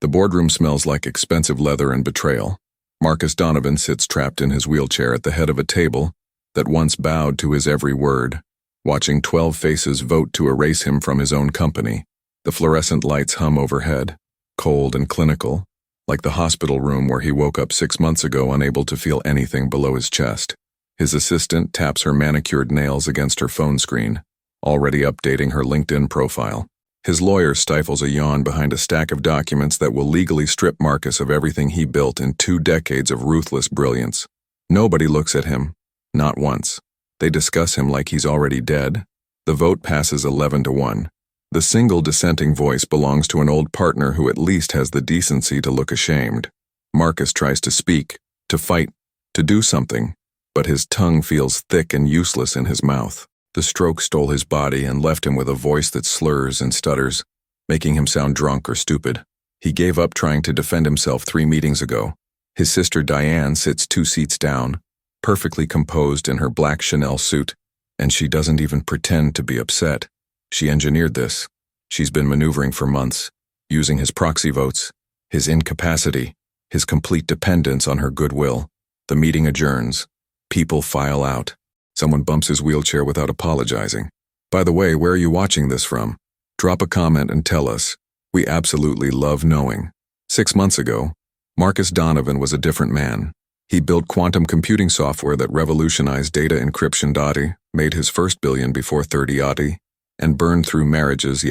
The boardroom smells like expensive leather and betrayal. Marcus Donovan sits trapped in his wheelchair at the head of a table that once bowed to his every word, watching 12 faces vote to erase him from his own company. The fluorescent lights hum overhead, cold and clinical, like the hospital room where he woke up 6 months ago unable to feel anything below his chest. His assistant taps her manicured nails against her phone screen, already updating her LinkedIn profile. His lawyer stifles a yawn behind a stack of documents that will legally strip Marcus of everything he built in 2 decades of ruthless brilliance. Nobody looks at him, not once. They discuss him like he's already dead. The vote passes 11-1. The single dissenting voice belongs to an old partner who at least has the decency to look ashamed. Marcus tries to speak, to fight, to do something, but his tongue feels thick and useless in his mouth. The stroke stole his body and left him with a voice that slurs and stutters, making him sound drunk or stupid. He gave up trying to defend himself 3 meetings ago. His sister Diane sits 2 seats down, perfectly composed in her black Chanel suit, and she doesn't even pretend to be upset. She engineered this. She's been maneuvering for months, using his proxy votes, his incapacity, his complete dependence on her goodwill. The meeting adjourns. People file out. Someone bumps his wheelchair without apologizing. By the way, where are you watching this from? Drop a comment and tell us. We absolutely love knowing. 6 months ago, Marcus Donovan was a different man. He built quantum computing software that revolutionized data encryption. Made his first billion before 30, and burned through marriages,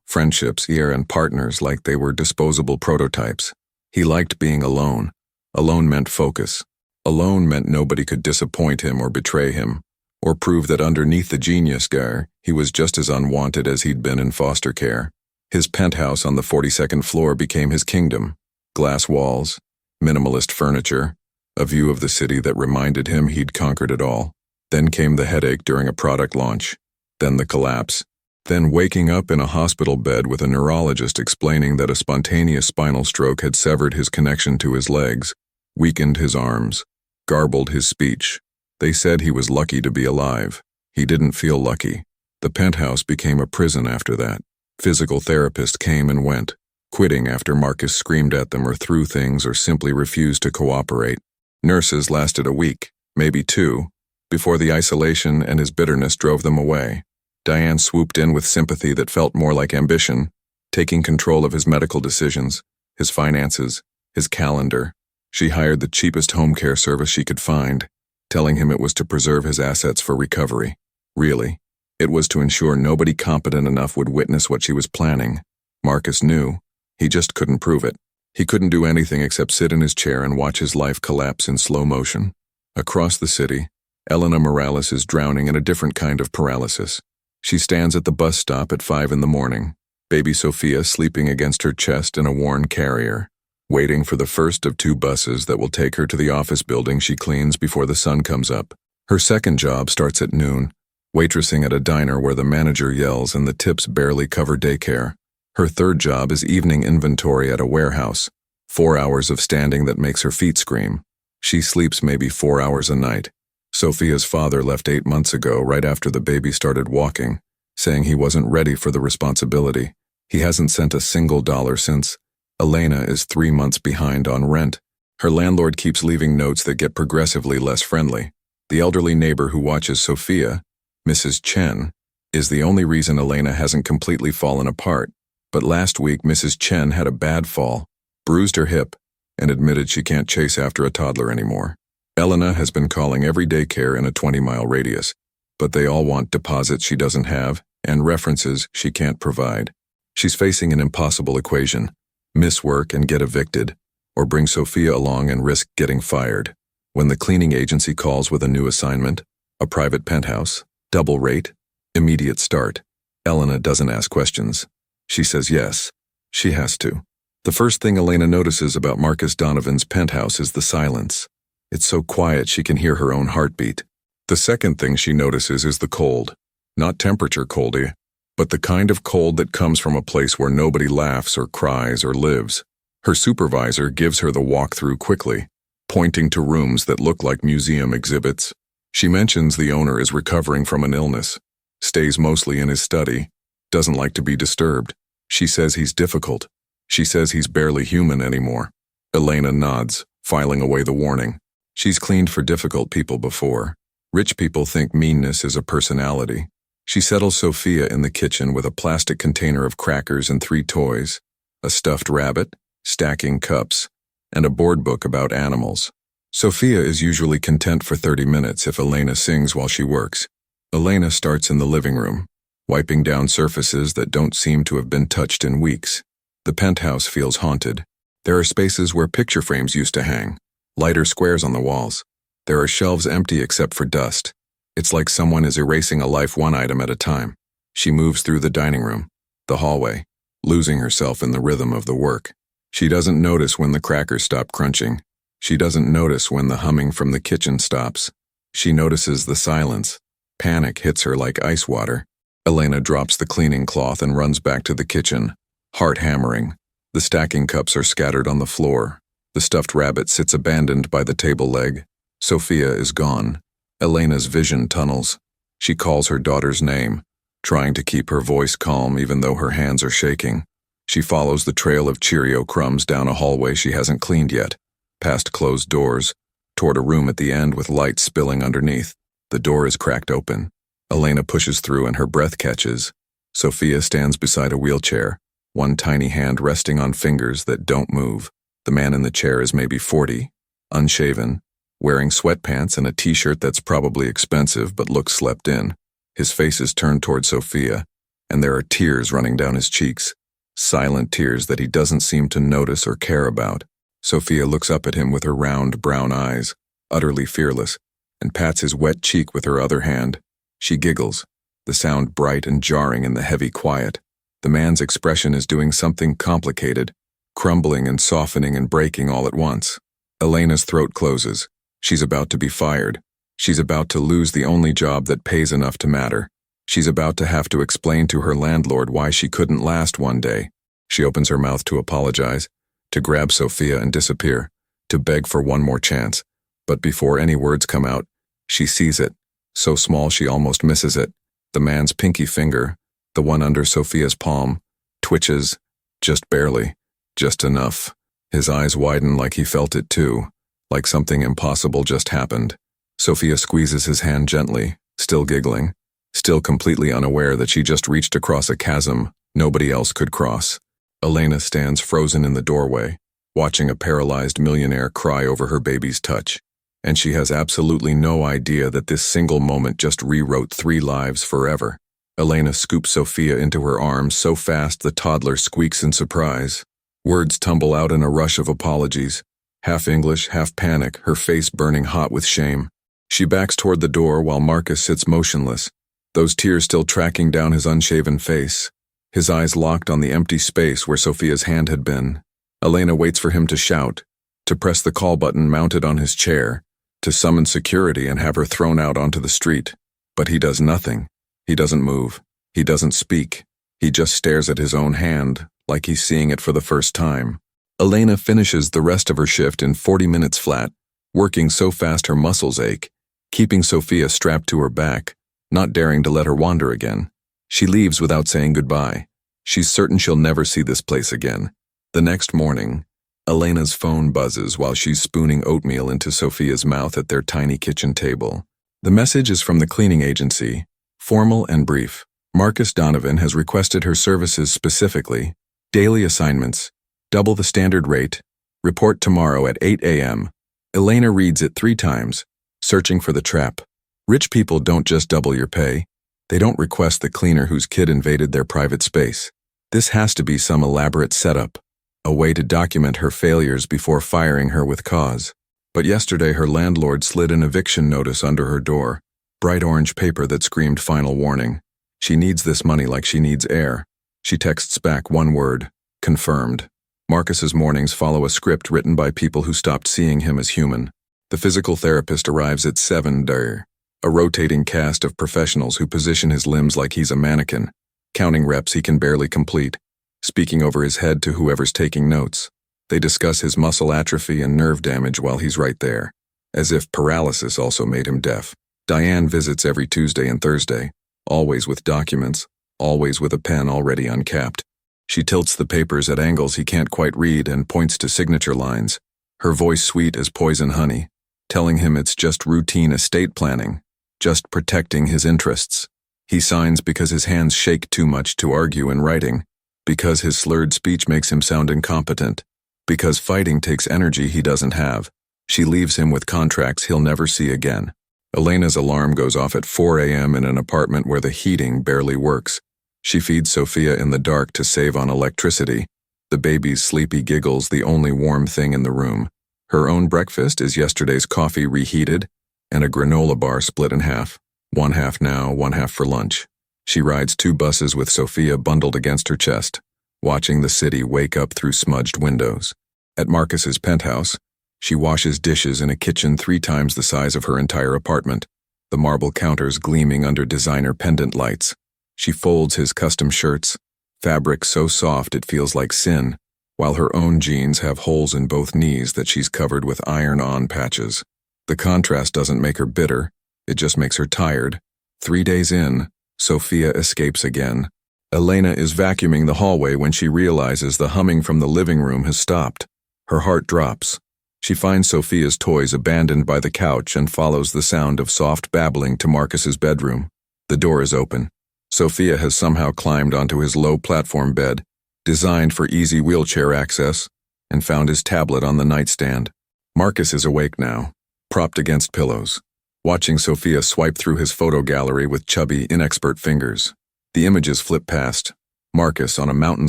friendships, and partners like they were disposable prototypes. He liked being alone. Alone meant focus. Alone meant nobody could disappoint him or betray him, or prove that underneath the genius guy, he was just as unwanted as he'd been in foster care. His penthouse on the 42nd floor became his kingdom. Glass walls, minimalist furniture, a view of the city that reminded him he'd conquered it all. Then came the headache during a product launch. Then the collapse. Then waking up in a hospital bed with a neurologist explaining that a spontaneous spinal stroke had severed his connection to his legs, weakened his arms, garbled his speech. They said he was lucky to be alive. He didn't feel lucky. The penthouse became a prison after that. Physical therapists came and went, quitting after Marcus screamed at them or threw things or simply refused to cooperate. Nurses lasted a week, maybe 2, before the isolation and his bitterness drove them away. Diane swooped in with sympathy that felt more like ambition, taking control of his medical decisions, his finances, his calendar. She hired the cheapest home care service she could find, telling him it was to preserve his assets for recovery. Really, it was to ensure nobody competent enough would witness what she was planning. Marcus knew. He just couldn't prove it. He couldn't do anything except sit in his chair and watch his life collapse in slow motion. Across the city, Elena Morales is drowning in a different kind of paralysis. She stands at the bus stop at 5 in the morning, baby Sophia sleeping against her chest in a worn carrier, waiting for the first of 2 buses that will take her to the office building she cleans before the sun comes up. Her second job starts at noon, waitressing at a diner where the manager yells and the tips barely cover daycare. Her third job is evening inventory at a warehouse, 4 hours of standing that makes her feet scream. She sleeps maybe 4 hours a night. Sophia's father left 8 months ago, right after the baby started walking, saying he wasn't ready for the responsibility. He hasn't sent a single dollar since. Elena is 3 months behind on rent. Her landlord keeps leaving notes that get progressively less friendly. The elderly neighbor who watches Sophia, Mrs. Chen, is the only reason Elena hasn't completely fallen apart. But last week, Mrs. Chen had a bad fall, bruised her hip, and admitted she can't chase after a toddler anymore. Elena has been calling every daycare in a 20-mile radius, but they all want deposits she doesn't have and references she can't provide. She's facing an impossible equation: miss work and get evicted, or bring Sophia along and risk getting fired. When the cleaning agency calls with a new assignment, a private penthouse, double rate, immediate start, Elena doesn't ask questions. She says yes. She has to. The first thing Elena notices about Marcus Donovan's penthouse is the silence. It's so quiet she can hear her own heartbeat. The second thing she notices is the cold. Not temperature coldy, but the kind of cold that comes from a place where nobody laughs or cries or lives. Her supervisor gives her the walkthrough quickly, pointing to rooms that look like museum exhibits. She mentions the owner is recovering from an illness, stays mostly in his study, doesn't like to be disturbed. She says he's difficult, She says he's barely human anymore. Elena nods, filing away the warning. She's cleaned for difficult people before. Rich people think meanness is a personality. She settles Sophia in the kitchen with a plastic container of crackers and 3 toys, a stuffed rabbit, stacking cups, and a board book about animals. Sophia is usually content for 30 minutes if Elena sings while she works. Elena starts in the living room, wiping down surfaces that don't seem to have been touched in weeks. The penthouse feels haunted. There are spaces where picture frames used to hang, lighter squares on the walls. There are shelves empty except for dust. It's like someone is erasing a life one item at a time. She moves through the dining room, the hallway, losing herself in the rhythm of the work. She doesn't notice when the crackers stop crunching. She doesn't notice when the humming from the kitchen stops. She notices the silence. Panic hits her like ice water. Elena drops the cleaning cloth and runs back to the kitchen, heart hammering. The stacking cups are scattered on the floor. The stuffed rabbit sits abandoned by the table leg. Sophia is gone. Elena's vision tunnels. She calls her daughter's name, trying to keep her voice calm even though her hands are shaking. She follows the trail of Cheerio crumbs down a hallway she hasn't cleaned yet, past closed doors, toward a room at the end with light spilling underneath. The door is cracked open. Elena pushes through and her breath catches. Sophia stands beside a wheelchair, one tiny hand resting on fingers that don't move. The man in the chair is maybe 40, unshaven, wearing sweatpants and a t-shirt that's probably expensive but looks slept in. His face is turned toward Sophia, and there are tears running down his cheeks, silent tears that he doesn't seem to notice or care about. Sophia looks up at him with her round brown eyes, utterly fearless, and pats his wet cheek with her other hand. She giggles, the sound bright and jarring in the heavy quiet. The man's expression is doing something complicated, crumbling and softening and breaking all at once. Elena's throat closes. She's about to be fired. She's about to lose the only job that pays enough to matter. She's about to have to explain to her landlord why she couldn't last one day. She opens her mouth to apologize, to grab Sophia and disappear, to beg for one more chance. But before any words come out, she sees it, so small she almost misses it. The man's pinky finger, the one under Sophia's palm, twitches, just barely, just enough. His eyes widen like he felt it too, like something impossible just happened. Sophia squeezes his hand gently, still giggling, still completely unaware that she just reached across a chasm nobody else could cross. Elena stands frozen in the doorway, watching a paralyzed millionaire cry over her baby's touch. And she has absolutely no idea that this single moment just rewrote 3 lives forever. Elena scoops Sophia into her arms so fast the toddler squeaks in surprise. Words tumble out in a rush of apologies. Half English, half panic, her face burning hot with shame. She backs toward the door while Marcus sits motionless, those tears still tracking down his unshaven face, his eyes locked on the empty space where Sophia's hand had been. Elena waits for him to shout, to press the call button mounted on his chair, to summon security and have her thrown out onto the street. But he does nothing. He doesn't move. He doesn't speak. He just stares at his own hand, like he's seeing it for the first time. Elena finishes the rest of her shift in 40 minutes flat, working so fast her muscles ache, keeping Sophia strapped to her back, not daring to let her wander again. She leaves without saying goodbye. She's certain she'll never see this place again. The next morning, Elena's phone buzzes while she's spooning oatmeal into Sophia's mouth at their tiny kitchen table. The message is from the cleaning agency, formal and brief. Marcus Donovan has requested her services specifically. Daily assignments, double the standard rate, report tomorrow at 8 a.m. Elena reads it 3 times, searching for the trap. Rich people don't just double your pay. They don't request the cleaner whose kid invaded their private space. This has to be some elaborate setup, a way to document her failures before firing her with cause. But yesterday her landlord slid an eviction notice under her door, bright orange paper that screamed final warning. She needs this money like she needs air. She texts back one word, confirmed. Marcus's mornings follow a script written by people who stopped seeing him as human. The physical therapist arrives at 7:00, a rotating cast of professionals who position his limbs like he's a mannequin, counting reps he can barely complete, speaking over his head to whoever's taking notes. They discuss his muscle atrophy and nerve damage while he's right there, as if paralysis also made him deaf. Diane visits every Tuesday and Thursday, always with documents, always with a pen already uncapped. She tilts the papers at angles he can't quite read and points to signature lines, her voice sweet as poison honey, telling him it's just routine estate planning, just protecting his interests. He signs because his hands shake too much to argue in writing, because his slurred speech makes him sound incompetent, because fighting takes energy he doesn't have. She leaves him with contracts he'll never see again. Elena's alarm goes off at 4 a.m. in an apartment where the heating barely works. She feeds Sophia in the dark to save on electricity, the baby's sleepy giggles the only warm thing in the room. Her own breakfast is yesterday's coffee reheated and a granola bar split in half, one half now, one half for lunch. She rides 2 buses with Sophia bundled against her chest, watching the city wake up through smudged windows. At Marcus's penthouse, she washes dishes in a kitchen 3 times the size of her entire apartment, the marble counters gleaming under designer pendant lights. She folds his custom shirts, fabric so soft it feels like sin, while her own jeans have holes in both knees that she's covered with iron-on patches. The contrast doesn't make her bitter, it just makes her tired. 3 days in, Sophia escapes again. Elena is vacuuming the hallway when she realizes the humming from the living room has stopped. Her heart drops. She finds Sophia's toys abandoned by the couch and follows the sound of soft babbling to Marcus's bedroom. The door is open. Sophia has somehow climbed onto his low platform bed, designed for easy wheelchair access, and found his tablet on the nightstand. Marcus is awake now, propped against pillows, watching Sophia swipe through his photo gallery with chubby, inexpert fingers. The images flip past. Marcus on a mountain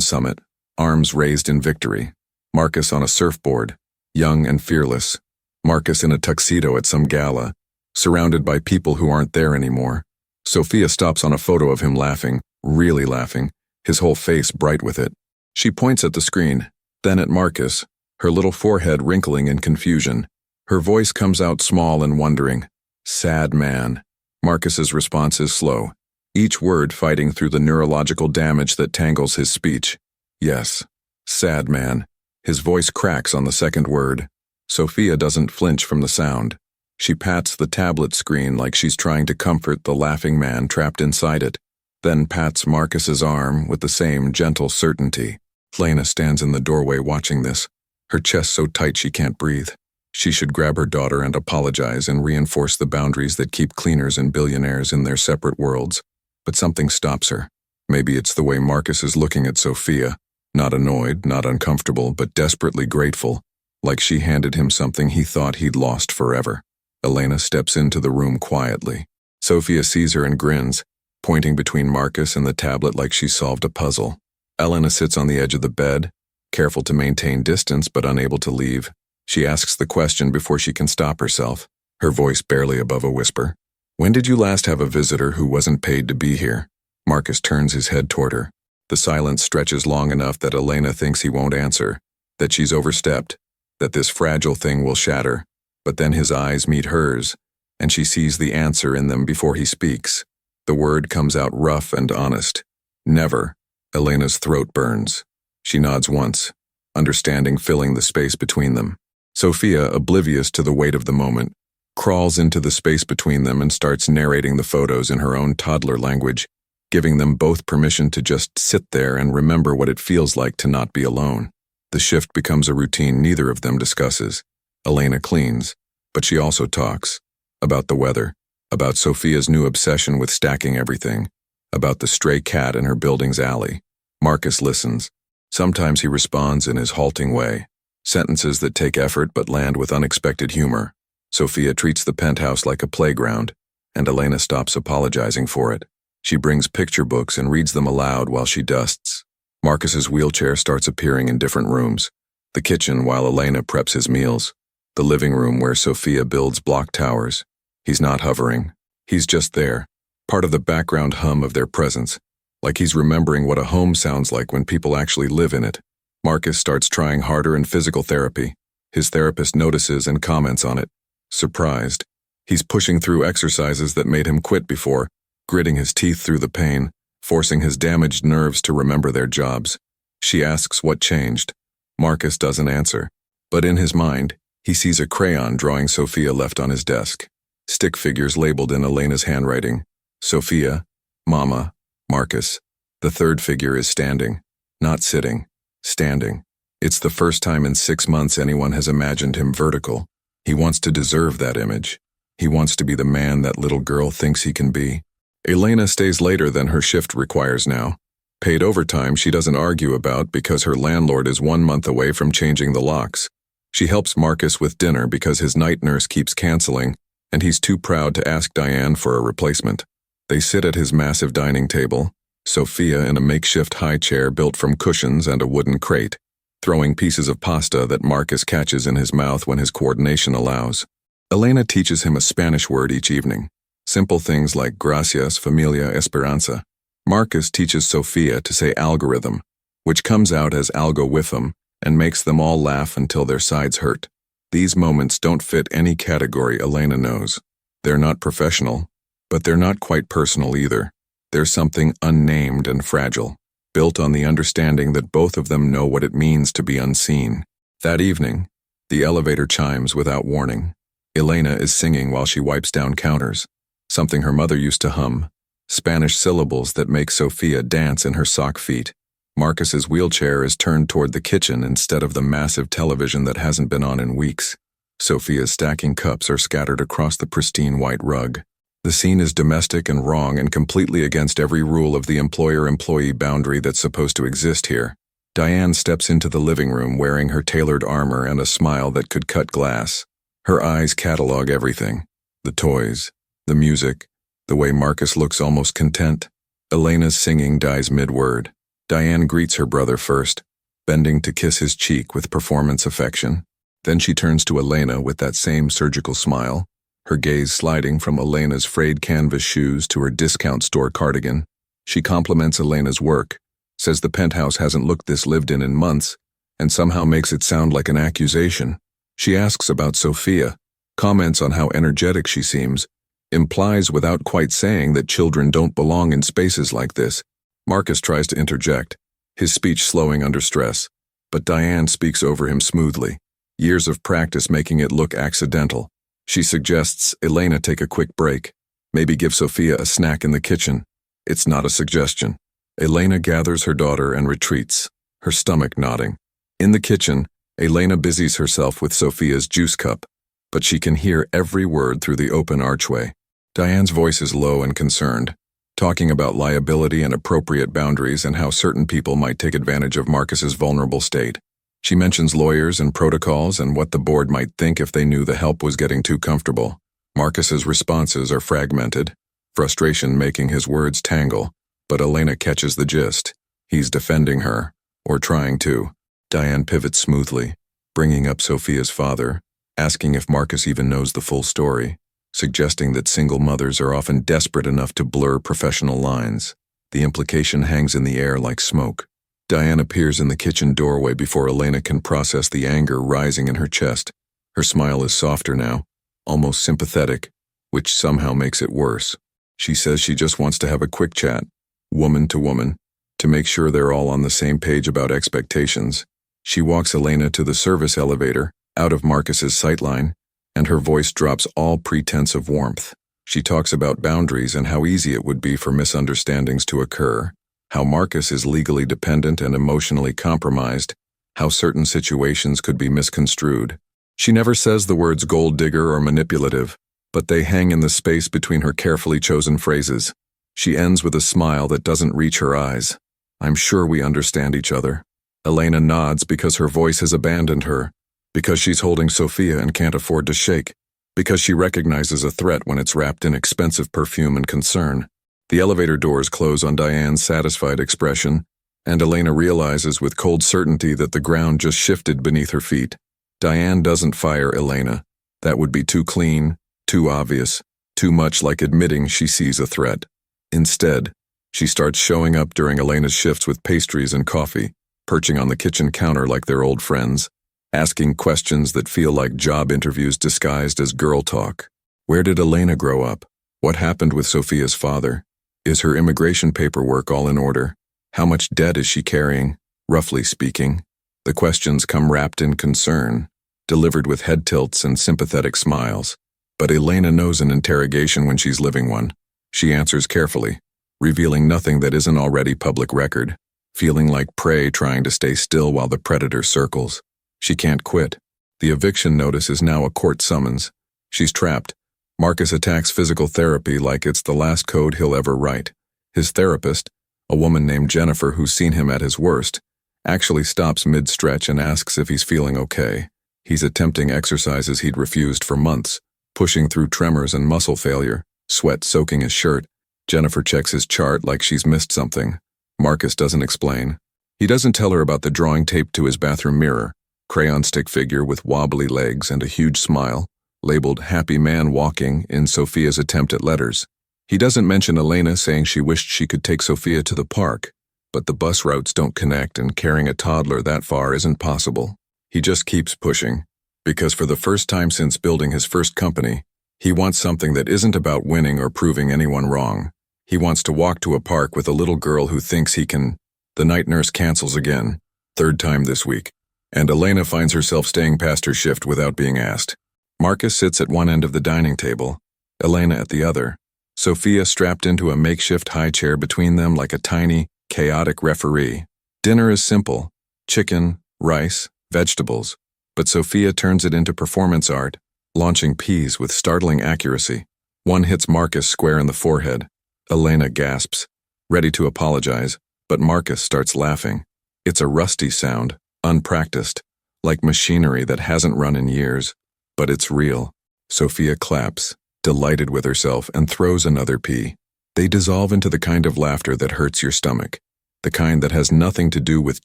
summit, arms raised in victory. Marcus on a surfboard, young and fearless. Marcus in a tuxedo at some gala, surrounded by people who aren't there anymore. Sophia stops on a photo of him laughing, really laughing, his whole face bright with it. She points at the screen, then at Marcus, her little forehead wrinkling in confusion. Her voice comes out small and wondering. Sad man. Marcus's response is slow, each word fighting through the neurological damage that tangles his speech. Yes, sad man. His voice cracks on the second word. Sophia doesn't flinch from the sound. She pats the tablet screen like she's trying to comfort the laughing man trapped inside it, then pats Marcus's arm with the same gentle certainty. Elena stands in the doorway watching this, her chest so tight she can't breathe. She should grab her daughter and apologize and reinforce the boundaries that keep cleaners and billionaires in their separate worlds. But something stops her. Maybe it's the way Marcus is looking at Sophia, not annoyed, not uncomfortable, but desperately grateful, like she handed him something he thought he'd lost forever. Elena steps into the room quietly. Sophia sees her and grins, pointing between Marcus and the tablet like she solved a puzzle. Elena sits on the edge of the bed, careful to maintain distance but unable to leave. She asks the question before she can stop herself, her voice barely above a whisper. When did you last have a visitor who wasn't paid to be here? Marcus turns his head toward her. The silence stretches long enough that Elena thinks he won't answer, that she's overstepped, that this fragile thing will shatter. But then his eyes meet hers, and she sees the answer in them before he speaks. The word comes out rough and honest. Never. Elena's throat burns. She nods once, understanding filling the space between them. Sophia, oblivious to the weight of the moment, crawls into the space between them and starts narrating the photos in her own toddler language, giving them both permission to just sit there and remember what it feels like to not be alone. The shift becomes a routine neither of them discusses. Elena cleans, but she also talks. About the weather, about Sophia's new obsession with stacking everything, about the stray cat in her building's alley. Marcus listens. Sometimes he responds in his halting way, sentences that take effort but land with unexpected humor. Sophia treats the penthouse like a playground, and Elena stops apologizing for it. She brings picture books and reads them aloud while she dusts. Marcus's wheelchair starts appearing in different rooms. The kitchen while Elena preps his meals. The living room where Sophia builds block towers. He's not hovering. He's just there, part of the background hum of their presence, like he's remembering what a home sounds like when people actually live in it. Marcus starts trying harder in physical therapy. His therapist notices and comments on it. Surprised. He's pushing through exercises that made him quit before, gritting his teeth through the pain, forcing his damaged nerves to remember their jobs. She asks what changed. Marcus doesn't answer, but in his mind, he sees a crayon drawing Sophia left on his desk. Stick figures labeled in Elena's handwriting. Sophia, Mama, Marcus. The third figure is standing, Not sitting, standing. It's the first time in 6 months anyone has imagined him vertical. He wants to deserve that image. He wants to be the man that little girl thinks he can be. Elena stays later than her shift requires now. Paid overtime she doesn't argue about because her landlord is 1 month away from changing the locks. She helps Marcus with dinner because his night nurse keeps canceling, and he's too proud to ask Diane for a replacement. They sit at his massive dining table, Sophia in a makeshift high chair built from cushions and a wooden crate, throwing pieces of pasta that Marcus catches in his mouth when his coordination allows. Elena teaches him a Spanish word each evening, simple things like gracias, familia, esperanza. Marcus teaches Sophia to say algorithm, which comes out as algorithm and makes them all laugh until their sides hurt. These moments don't fit any category Elena knows. They're not professional, but they're not quite personal either. They're something unnamed and fragile, built on the understanding that both of them know what it means to be unseen. That evening, the elevator chimes without warning. Elena is singing while she wipes down counters, something her mother used to hum, Spanish syllables that make Sophia dance in her sock feet. Marcus's wheelchair is turned toward the kitchen instead of the massive television that hasn't been on in weeks. Sophia's stacking cups are scattered across the pristine white rug. The scene is domestic and wrong and completely against every rule of the employer-employee boundary that's supposed to exist here. Diane steps into the living room wearing her tailored armor and a smile that could cut glass. Her eyes catalog everything. The toys, the music, the way Marcus looks almost content. Elena's singing dies mid-word. Diane greets her brother first, bending to kiss his cheek with performance affection. Then she turns to Elena with that same surgical smile, her gaze sliding from Elena's frayed canvas shoes to her discount store cardigan. She compliments Elena's work, says the penthouse hasn't looked this lived in months, and somehow makes it sound like an accusation. She asks about Sophia, comments on how energetic she seems, implies without quite saying that children don't belong in spaces like this. Marcus tries to interject, his speech slowing under stress, but Diane speaks over him smoothly, years of practice making it look accidental. She suggests Elena take a quick break, maybe give Sophia a snack in the kitchen. It's not a suggestion. Elena gathers her daughter and retreats, her stomach nodding. In the kitchen, Elena busies herself with Sophia's juice cup, but she can hear every word through the open archway. Diane's voice is low and concerned, talking about liability and appropriate boundaries and how certain people might take advantage of Marcus's vulnerable state. She mentions lawyers and protocols and what the board might think if they knew the help was getting too comfortable. Marcus's responses are fragmented, frustration making his words tangle, but Elena catches the gist. He's defending her, or trying to. Diane pivots smoothly, bringing up Sophia's father, asking if Marcus even knows the full story, suggesting that single mothers are often desperate enough to blur professional lines. The implication hangs in the air like smoke. Diane appears in the kitchen doorway before Elena can process the anger rising in her chest. Her smile is softer now, almost sympathetic, which somehow makes it worse. She says she just wants to have a quick chat, woman to woman, to make sure they're all on the same page about expectations. She walks Elena to the service elevator, out of Marcus's sightline, and her voice drops all pretense of warmth. She talks about boundaries and how easy it would be for misunderstandings to occur, how Marcus is legally dependent and emotionally compromised, how certain situations could be misconstrued. She never says the words gold digger or manipulative, but they hang in the space between her carefully chosen phrases. She ends with a smile that doesn't reach her eyes. I'm sure we understand each other. Elena nods because her voice has abandoned her, because she's holding Sophia and can't afford to shake, because she recognizes a threat when it's wrapped in expensive perfume and concern. The elevator doors close on Diane's satisfied expression, and Elena realizes with cold certainty that the ground just shifted beneath her feet. Diane doesn't fire Elena. That would be too clean, too obvious, too much like admitting she sees a threat. Instead, she starts showing up during Elena's shifts with pastries and coffee, perching on the kitchen counter like they're old friends, asking questions that feel like job interviews disguised as girl talk. Where did Elena grow up? What happened with Sophia's father? Is her immigration paperwork all in order? How much debt is she carrying, roughly speaking? The questions come wrapped in concern, delivered with head tilts and sympathetic smiles. But Elena knows an interrogation when she's living one. She answers carefully, revealing nothing that isn't already public record. feeling like prey trying to stay still while the predator circles. She can't quit. The eviction notice is now a court summons. She's trapped. Marcus attacks physical therapy like it's the last code he'll ever write. His therapist, a woman named Jennifer who's seen him at his worst, actually stops mid-stretch and asks if he's feeling okay. He's attempting exercises he'd refused for months, pushing through tremors and muscle failure, sweat soaking his shirt. Jennifer checks his chart like she's missed something. Marcus doesn't explain. He doesn't tell her about the drawing taped to his bathroom mirror, crayon stick figure with wobbly legs and a huge smile, labeled Happy Man Walking in Sophia's attempt at letters. He doesn't mention Elena saying she wished she could take Sophia to the park, but the bus routes don't connect and carrying a toddler that far isn't possible. He just keeps pushing, because for the first time since building his first company, he wants something that isn't about winning or proving anyone wrong. He wants to walk to a park with a little girl who thinks he can. The night nurse cancels again, third time this week, and Elena finds herself staying past her shift without being asked. Marcus sits at one end of the dining table, Elena at the other, Sophia strapped into a makeshift high chair between them like a tiny, chaotic referee. Dinner is simple: chicken, rice, vegetables, but Sophia turns it into performance art, launching peas with startling accuracy. One hits Marcus square in the forehead. Elena gasps, ready to apologize, but Marcus starts laughing. It's a rusty sound, unpracticed, like machinery that hasn't run in years, but it's real. Sophia claps, delighted with herself, and throws another pea. They dissolve into the kind of laughter that hurts your stomach, the kind that has nothing to do with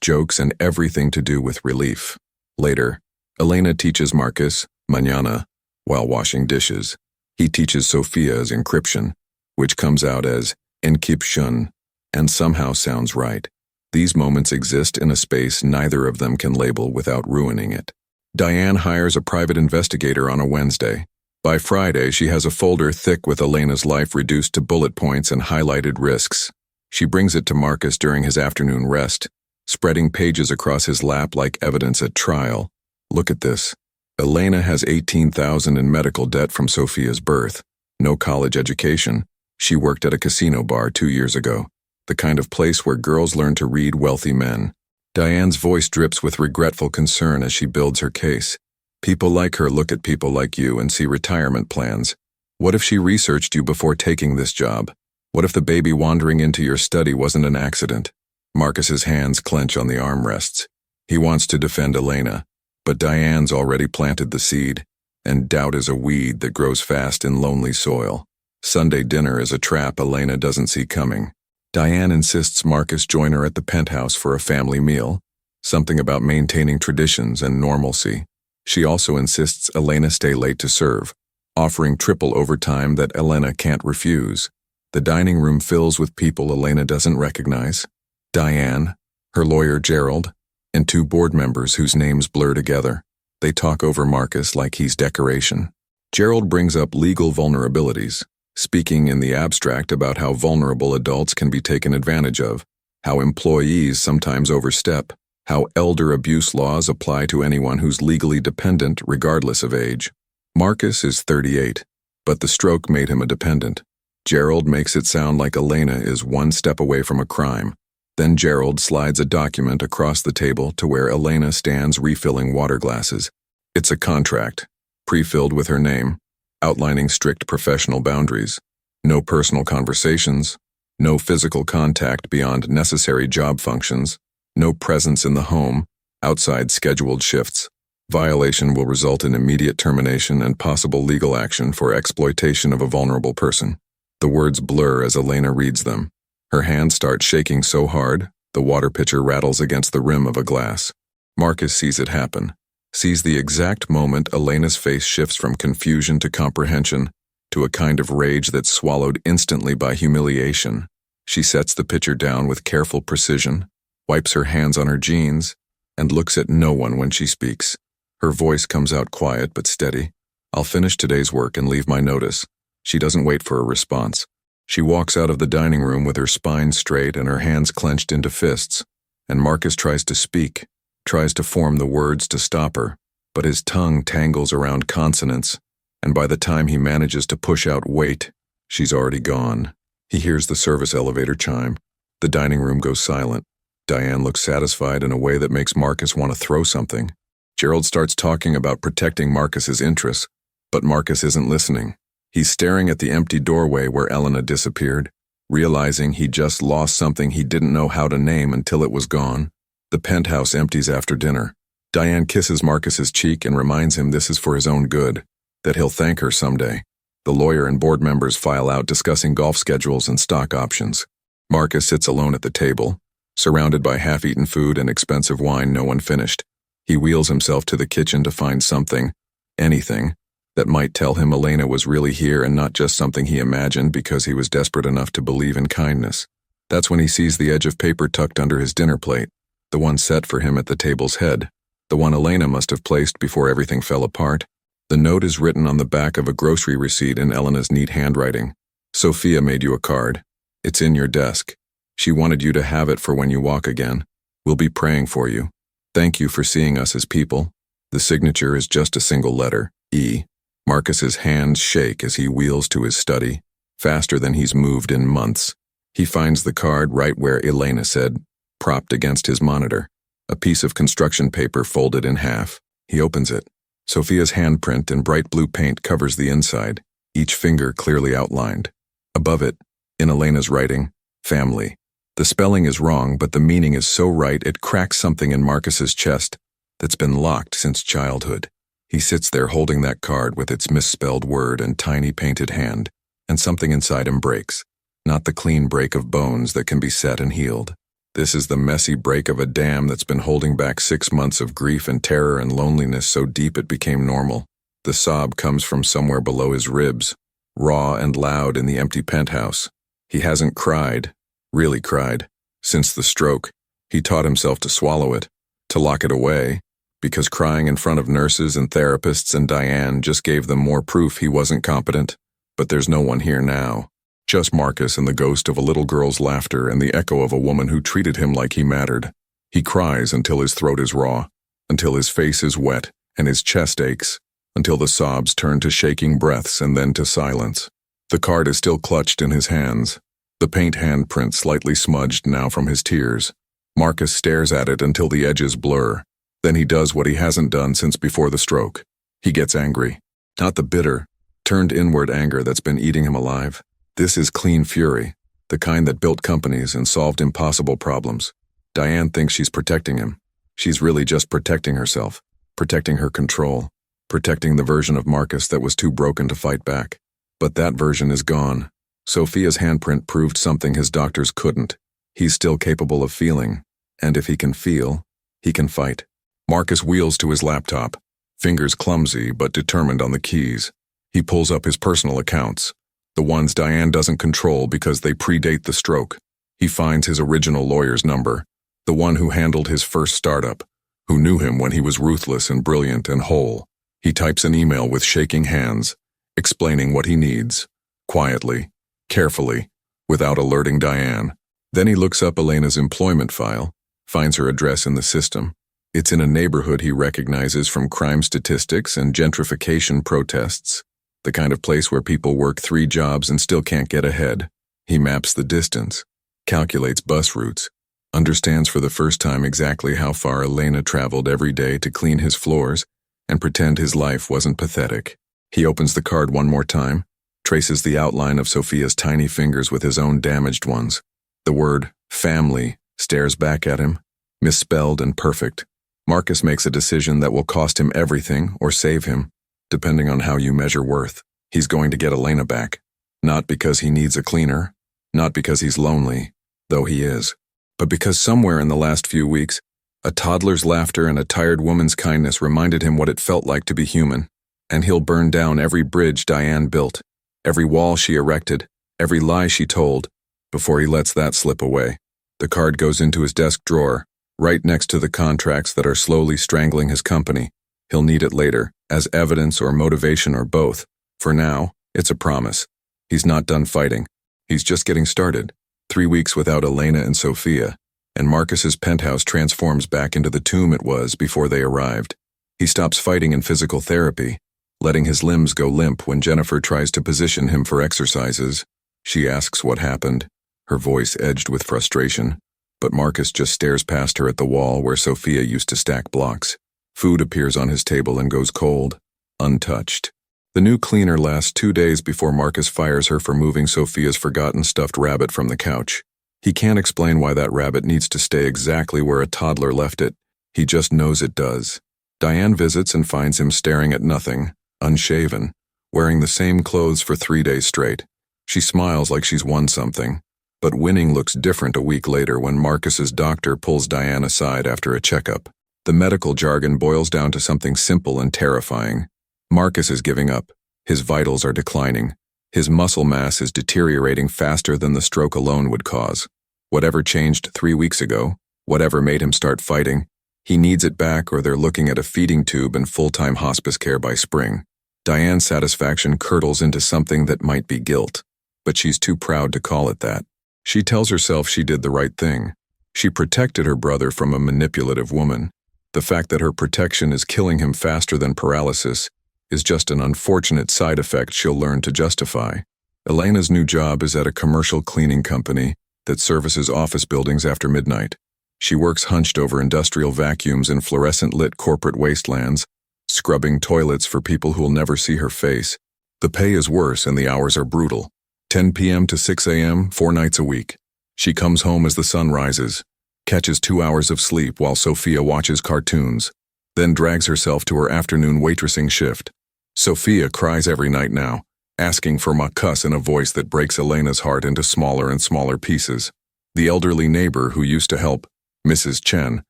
jokes and everything to do with relief. Later, Elena teaches Marcus, mañana, while washing dishes. He teaches Sophia's encryption, which comes out as encryption, and somehow sounds right. These moments exist in a space neither of them can label without ruining it. Diane hires a private investigator on a Wednesday. By Friday, she has a folder thick with Elena's life reduced to bullet points and highlighted risks. She brings it to Marcus during his afternoon rest, spreading pages across his lap like evidence at trial. Look at this. Elena has $18,000 in medical debt from Sophia's birth. No college education. She worked at a casino bar 2 years ago, the kind of place where girls learn to read wealthy men. Diane's voice drips with regretful concern as she builds her case. People like her look at people like you and see retirement plans. What if she researched you before taking this job? What if the baby wandering into your study wasn't an accident? Marcus's hands clench on the armrests. He wants to defend Elena, but Diane's already planted the seed, and doubt is a weed that grows fast in lonely soil. Sunday dinner is a trap Elena doesn't see coming. Diane insists Marcus join her at the penthouse for a family meal, something about maintaining traditions and normalcy. She also insists Elena stay late to serve, offering triple overtime that Elena can't refuse. The dining room fills with people Elena doesn't recognize: Diane, her lawyer Gerald, and 2 board members whose names blur together. They talk over Marcus like he's decoration. Gerald brings up legal vulnerabilities, speaking in the abstract about how vulnerable adults can be taken advantage of, how employees sometimes overstep, how elder abuse laws apply to anyone who's legally dependent regardless of age. Marcus is 38, but the stroke made him a dependent. Gerald makes it sound like Elena is 1 step away from a crime. Then Gerald slides a document across the table to where Elena stands refilling water glasses. It's a contract, pre-filled with her name, outlining strict professional boundaries. No personal conversations, no physical contact beyond necessary job functions, no presence in the home, outside scheduled shifts. Violation will result in immediate termination and possible legal action for exploitation of a vulnerable person. The words blur as Elena reads them. Her hands start shaking so hard, the water pitcher rattles against the rim of a glass. Marcus sees it happen, sees the exact moment Elena's face shifts from confusion to comprehension, to a kind of rage that's swallowed instantly by humiliation. She sets the pitcher down with careful precision, wipes her hands on her jeans, and looks at no one when she speaks. Her voice comes out quiet but steady. I'll finish today's work and leave my notice. She doesn't wait for a response. She walks out of the dining room with her spine straight and her hands clenched into fists, and Marcus tries to speak, tries to form the words to stop her, but his tongue tangles around consonants, and by the time he manages to push out wait, she's already gone. He hears the service elevator chime. The dining room goes silent. Diane looks satisfied in a way that makes Marcus want to throw something. Gerald starts talking about protecting Marcus's interests, but Marcus isn't listening. He's staring at the empty doorway where Elena disappeared, realizing he just lost something he didn't know how to name until it was gone. The penthouse empties after dinner. Diane kisses Marcus's cheek and reminds him this is for his own good, that he'll thank her someday. The lawyer and board members file out discussing golf schedules and stock options. Marcus sits alone at the table, surrounded by half-eaten food and expensive wine no one finished. He wheels himself to the kitchen to find something, anything, that might tell him Elena was really here and not just something he imagined because he was desperate enough to believe in kindness. That's when he sees the edge of paper tucked under his dinner plate, the one set for him at the table's head, the one Elena must have placed before everything fell apart. The note is written on the back of a grocery receipt in Elena's neat handwriting. Sophia made you a card. It's in your desk. She wanted you to have it for when you walk again. We'll be praying for you. Thank you for seeing us as people. The signature is just a single letter, E. Marcus's hands shake as he wheels to his study, faster than he's moved in months. He finds the card right where Elena said, propped against his monitor, a piece of construction paper folded in half. He opens it. Sophia's handprint in bright blue paint covers the inside, each finger clearly outlined. Above it, in Elena's writing, family. The spelling is wrong, but the meaning is so right it cracks something in Marcus's chest that's been locked since childhood. He sits there holding that card with its misspelled word and tiny painted hand, and something inside him breaks. Not the clean break of bones that can be set and healed. This is the messy break of a dam that's been holding back 6 months of grief and terror and loneliness so deep it became normal. The sob comes from somewhere below his ribs, raw and loud in the empty penthouse. He hasn't cried, really cried, since the stroke. He taught himself to swallow it, to lock it away, because crying in front of nurses and therapists and Diane just gave them more proof he wasn't competent. But there's no one here now. Just Marcus and the ghost of a little girl's laughter and the echo of a woman who treated him like he mattered. He cries until his throat is raw, until his face is wet and his chest aches, until the sobs turn to shaking breaths and then to silence. The card is still clutched in his hands, the paint handprint slightly smudged now from his tears. Marcus stares at it until the edges blur. Then he does what he hasn't done since before the stroke. He gets angry. Not the bitter, turned inward anger that's been eating him alive. This is clean fury, the kind that built companies and solved impossible problems. Diane thinks she's protecting him. She's really just protecting herself, protecting her control, protecting the version of Marcus that was too broken to fight back. But that version is gone. Sophia's handprint proved something his doctors couldn't. He's still capable of feeling, and if he can feel, he can fight. Marcus wheels to his laptop, fingers clumsy but determined on the keys. He pulls up his personal accounts, the ones Diane doesn't control because they predate the stroke. He finds his original lawyer's number, the one who handled his first startup, who knew him when he was ruthless and brilliant and whole. He types an email with shaking hands, explaining what he needs, quietly, carefully, without alerting Diane. Then he looks up Elena's employment file, finds her address in the system. It's in a neighborhood he recognizes from crime statistics and gentrification protests, the kind of place where people work 3 jobs and still can't get ahead. He maps the distance, calculates bus routes, understands for the first time exactly how far Elena traveled every day to clean his floors and pretend his life wasn't pathetic. He opens the card one more time, traces the outline of Sophia's tiny fingers with his own damaged ones. The word family stares back at him, misspelled and perfect. Marcus makes a decision that will cost him everything or save him, depending on how you measure worth. He's going to get Elena back. Not because he needs a cleaner, not because he's lonely, though he is, but because somewhere in the last few weeks, a toddler's laughter and a tired woman's kindness reminded him what it felt like to be human. And he'll burn down every bridge Diane built, every wall she erected, every lie she told, before he lets that slip away. The card goes into his desk drawer, right next to the contracts that are slowly strangling his company. He'll need it later, as evidence or motivation or both. For now, it's a promise. He's not done fighting. He's just getting started. 3 weeks without Elena and Sophia, and Marcus's penthouse transforms back into the tomb it was before they arrived. He stops fighting in physical therapy, letting his limbs go limp when Jennifer tries to position him for exercises. She asks what happened, her voice edged with frustration. but Marcus just stares past her at the wall where Sophia used to stack blocks. Food appears on his table and goes cold, untouched. The new cleaner lasts 2 days before Marcus fires her for moving Sophia's forgotten stuffed rabbit from the couch. He can't explain why that rabbit needs to stay exactly where a toddler left it. He just knows it does. Diane visits and finds him staring at nothing, unshaven, wearing the same clothes for 3 days straight. She smiles like she's won something, but winning looks different a week later when Marcus's doctor pulls Diane aside after a checkup. The medical jargon boils down to something simple and terrifying. Marcus is giving up. His vitals are declining. His muscle mass is deteriorating faster than the stroke alone would cause. Whatever changed 3 weeks ago, whatever made him start fighting, he needs it back or they're looking at a feeding tube and full-time hospice care by spring. Diane's satisfaction curdles into something that might be guilt, but she's too proud to call it that. She tells herself she did the right thing. She protected her brother from a manipulative woman. The fact that her protection is killing him faster than paralysis is just an unfortunate side effect she'll learn to justify. Elena's new job is at a commercial cleaning company that services office buildings after midnight. She works hunched over industrial vacuums in fluorescent-lit corporate wastelands, scrubbing toilets for people who'll never see her face. The pay is worse and the hours are brutal. 10 p.m. to 6 a.m., 4 nights a week. She comes home as the sun rises, catches 2 hours of sleep while Sophia watches cartoons, then drags herself to her afternoon waitressing shift. Sophia cries every night now, asking for makas in a voice that breaks Elena's heart into smaller and smaller pieces. The elderly neighbor who used to help, Mrs. Chen,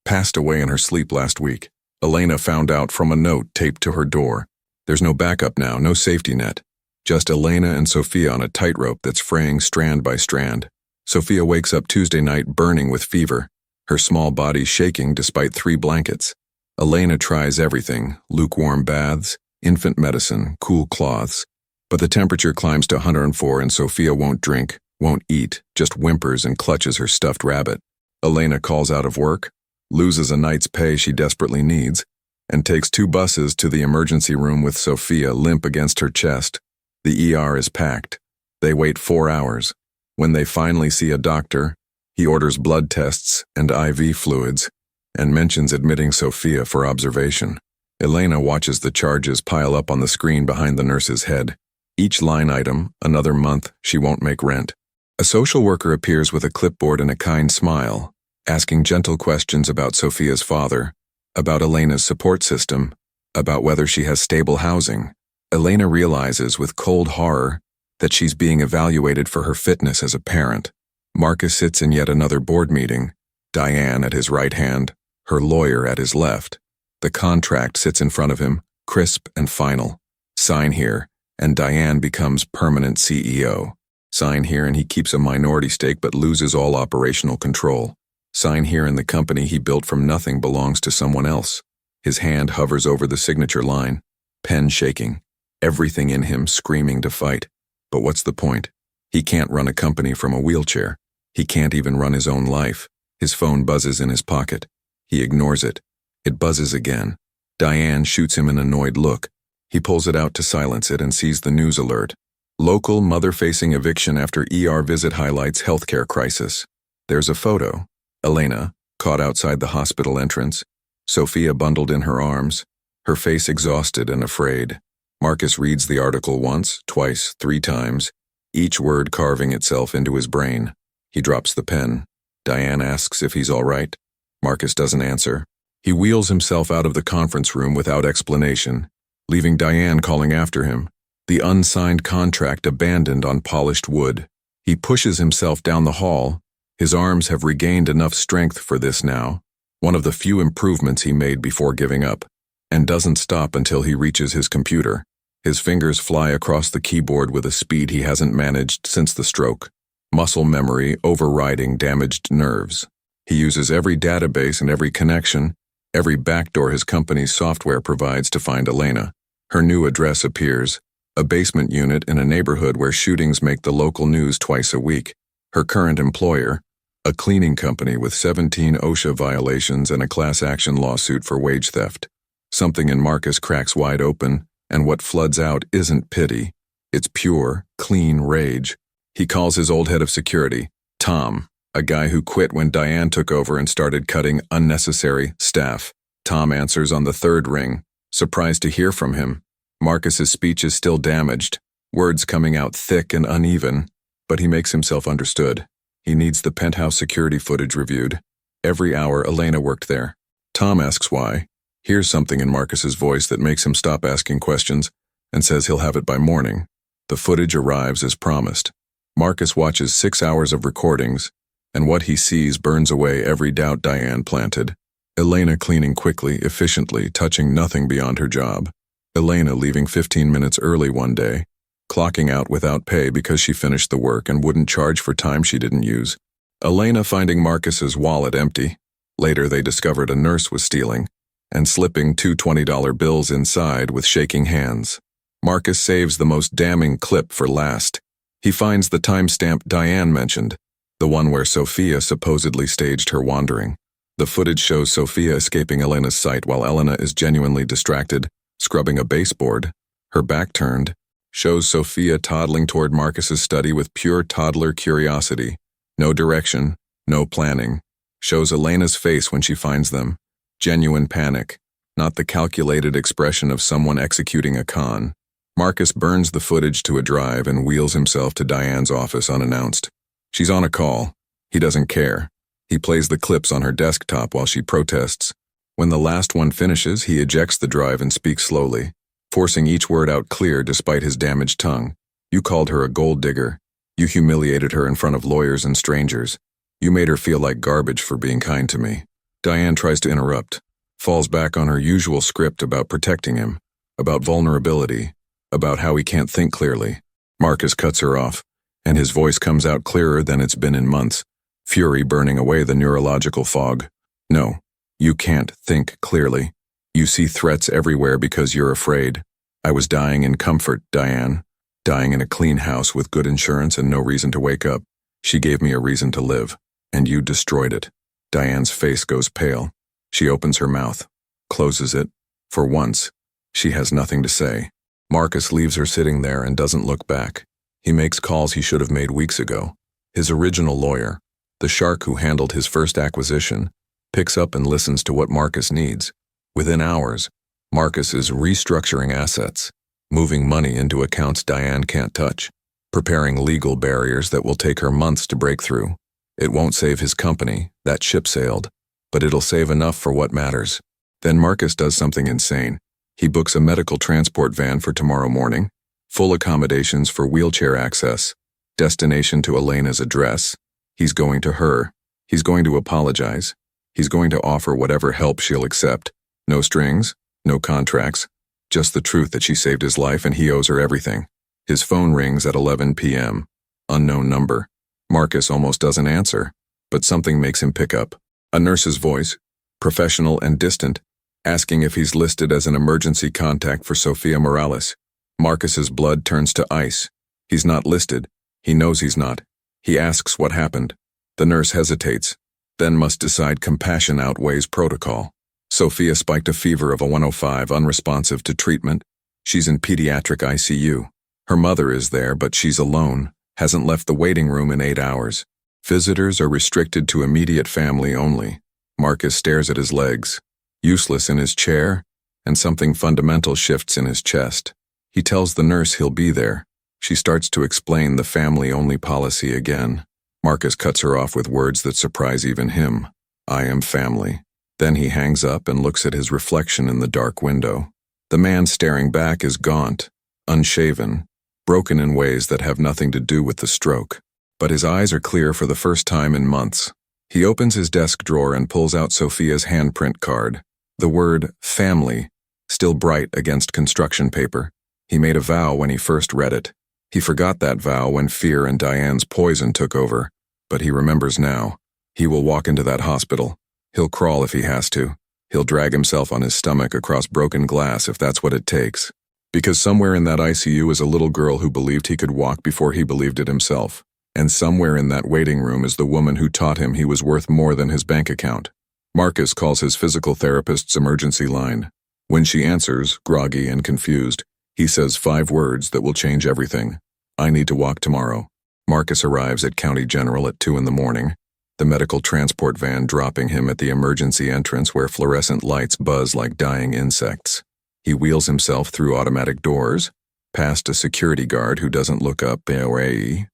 passed away in her sleep last week. Elena found out from a note taped to her door. There's no backup now, no safety net. Just Elena and Sophia on a tightrope that's fraying strand by strand. Sophia wakes up Tuesday night burning with fever, her small body shaking despite 3 blankets. Elena tries everything, lukewarm baths, infant medicine, cool cloths. But the temperature climbs to 104 and Sophia won't drink, won't eat, just whimpers and clutches her stuffed rabbit. Elena calls out of work, loses a night's pay she desperately needs, and takes 2 buses to the emergency room with Sophia limp against her chest. The ER is packed. They wait 4 hours. When they finally see a doctor, he orders blood tests and IV fluids, and mentions admitting Sophia for observation. Elena watches the charges pile up on the screen behind the nurse's head. Each line item, another month, she won't make rent. A social worker appears with a clipboard and a kind smile, asking gentle questions about Sophia's father, about Elena's support system, about whether she has stable housing. Elena realizes with cold horror that she's being evaluated for her fitness as a parent. Marcus sits in yet another board meeting, Diane at his right hand, her lawyer at his left. The contract sits in front of him, crisp and final. Sign here, and Diane becomes permanent CEO. Sign here and he keeps a minority stake but loses all operational control. Sign here and the company he built from nothing belongs to someone else. His hand hovers over the signature line, pen shaking, everything in him screaming to fight. But what's the point? He can't run a company from a wheelchair. He can't even run his own life. His phone buzzes in his pocket. He ignores it. It buzzes again. Diane shoots him an annoyed look. He pulls it out to silence it and sees the news alert. Local mother-facing eviction after ER visit highlights healthcare crisis. There's a photo. Elena, caught outside the hospital entrance. Sophia bundled in her arms, her face exhausted and afraid. Marcus reads the article once, twice, 3 times, each word carving itself into his brain. He drops the pen. Diane asks if he's all right. Marcus doesn't answer. He wheels himself out of the conference room without explanation, leaving Diane calling after him. The unsigned contract abandoned on polished wood. He pushes himself down the hall. His arms have regained enough strength for this now, one of the few improvements he made before giving up, and doesn't stop until he reaches his computer. His fingers fly across the keyboard with a speed he hasn't managed since the stroke. Muscle memory overriding damaged nerves. He uses every database and every connection, every backdoor his company's software provides to find Elena. Her new address appears, a basement unit in a neighborhood where shootings make the local news twice a week. Her current employer, a cleaning company with 17 OSHA violations and a class action lawsuit for wage theft. Something in Marcus cracks wide open, and what floods out isn't pity. It's pure, clean rage. He calls his old head of security, Tom. A guy who quit when Diane took over and started cutting unnecessary staff. Tom answers on the third ring, surprised to hear from him. Marcus's speech is still damaged, words coming out thick and uneven, but he makes himself understood. He needs the penthouse security footage reviewed. Every hour Elena worked there. Tom asks why, hears something in Marcus's voice that makes him stop asking questions, and says he'll have it by morning. The footage arrives as promised. Marcus watches 6 hours of recordings, and what he sees burns away every doubt Diane planted. Elena cleaning quickly, efficiently, touching nothing beyond her job. Elena leaving 15 minutes early one day, clocking out without pay because she finished the work and wouldn't charge for time she didn't use. Elena finding Marcus's wallet empty. Later they discovered a nurse was stealing, and slipping two $20 bills inside with shaking hands. Marcus saves the most damning clip for last. He finds the timestamp Diane mentioned, the one where Sophia supposedly staged her wandering. The footage shows Sophia escaping Elena's sight while Elena is genuinely distracted, scrubbing a baseboard. Her back turned, shows Sophia toddling toward Marcus's study with pure toddler curiosity. No direction, no planning. Shows Elena's face when she finds them. Genuine panic, not the calculated expression of someone executing a con. Marcus burns the footage to a drive and wheels himself to Diane's office unannounced. She's on a call. He doesn't care. He plays the clips on her desktop while she protests. When the last one finishes, he ejects the drive and speaks slowly, forcing each word out clear despite his damaged tongue. You called her a gold digger. You humiliated her in front of lawyers and strangers. You made her feel like garbage for being kind to me. Diane tries to interrupt, falls back on her usual script about protecting him, about vulnerability, about how he can't think clearly. Marcus cuts her off, and his voice comes out clearer than it's been in months, fury burning away the neurological fog. No, you can't think clearly. You see threats everywhere because you're afraid. I was dying in comfort, Diane. Dying in a clean house with good insurance and no reason to wake up. She gave me a reason to live, and you destroyed it. Diane's face goes pale. She opens her mouth, closes it. For once, she has nothing to say. Marcus leaves her sitting there and doesn't look back. He makes calls he should have made weeks ago. His original lawyer, the shark who handled his first acquisition, picks up and listens to what Marcus needs. Within hours, Marcus is restructuring assets, moving money into accounts Diane can't touch, preparing legal barriers that will take her months to break through. It won't save his company, that ship sailed, but it'll save enough for what matters. Then Marcus does something insane. He books a medical transport van for tomorrow morning, full accommodations for wheelchair access, destination to Elena's address. He's going to her. He's going to apologize. He's going to offer whatever help she'll accept. No strings, no contracts, just the truth that she saved his life and he owes her everything. His phone rings at 11 p.m. Unknown number. Marcus almost doesn't answer, but something makes him pick up. A nurse's voice, professional and distant, asking if he's listed as an emergency contact for Sophia Morales. Marcus's blood turns to ice. He's not listed. He knows he's not. He asks what happened. The nurse hesitates, then must decide compassion outweighs protocol. Sophia spiked a fever of a 105, unresponsive to treatment. She's in pediatric ICU. Her mother is there, but she's alone, hasn't left the waiting room in 8 hours. Visitors are restricted to immediate family only. Marcus stares at his legs, useless in his chair, and something fundamental shifts in his chest. He tells the nurse he'll be there. She starts to explain the family-only policy again. Marcus cuts her off with words that surprise even him. I am family. Then he hangs up and looks at his reflection in the dark window. The man staring back is gaunt, unshaven, broken in ways that have nothing to do with the stroke. But his eyes are clear for the first time in months. He opens his desk drawer and pulls out Sophia's handprint card. The word family, still bright against construction paper. He made a vow when he first read it. He forgot that vow when fear and Diane's poison took over, but he remembers now. He will walk into that hospital. He'll crawl if he has to. He'll drag himself on his stomach across broken glass if that's what it takes. Because somewhere in that ICU is a little girl who believed he could walk before he believed it himself. And somewhere in that waiting room is the woman who taught him he was worth more than his bank account. Marcus calls his physical therapist's emergency line. When she answers, groggy and confused, he says 5 words that will change everything. I need to walk tomorrow. Marcus arrives at County General at 2 in the morning. the medical transport van dropping him at the emergency entrance where fluorescent lights buzz like dying insects. He wheels himself through automatic doors, past a security guard who doesn't look up,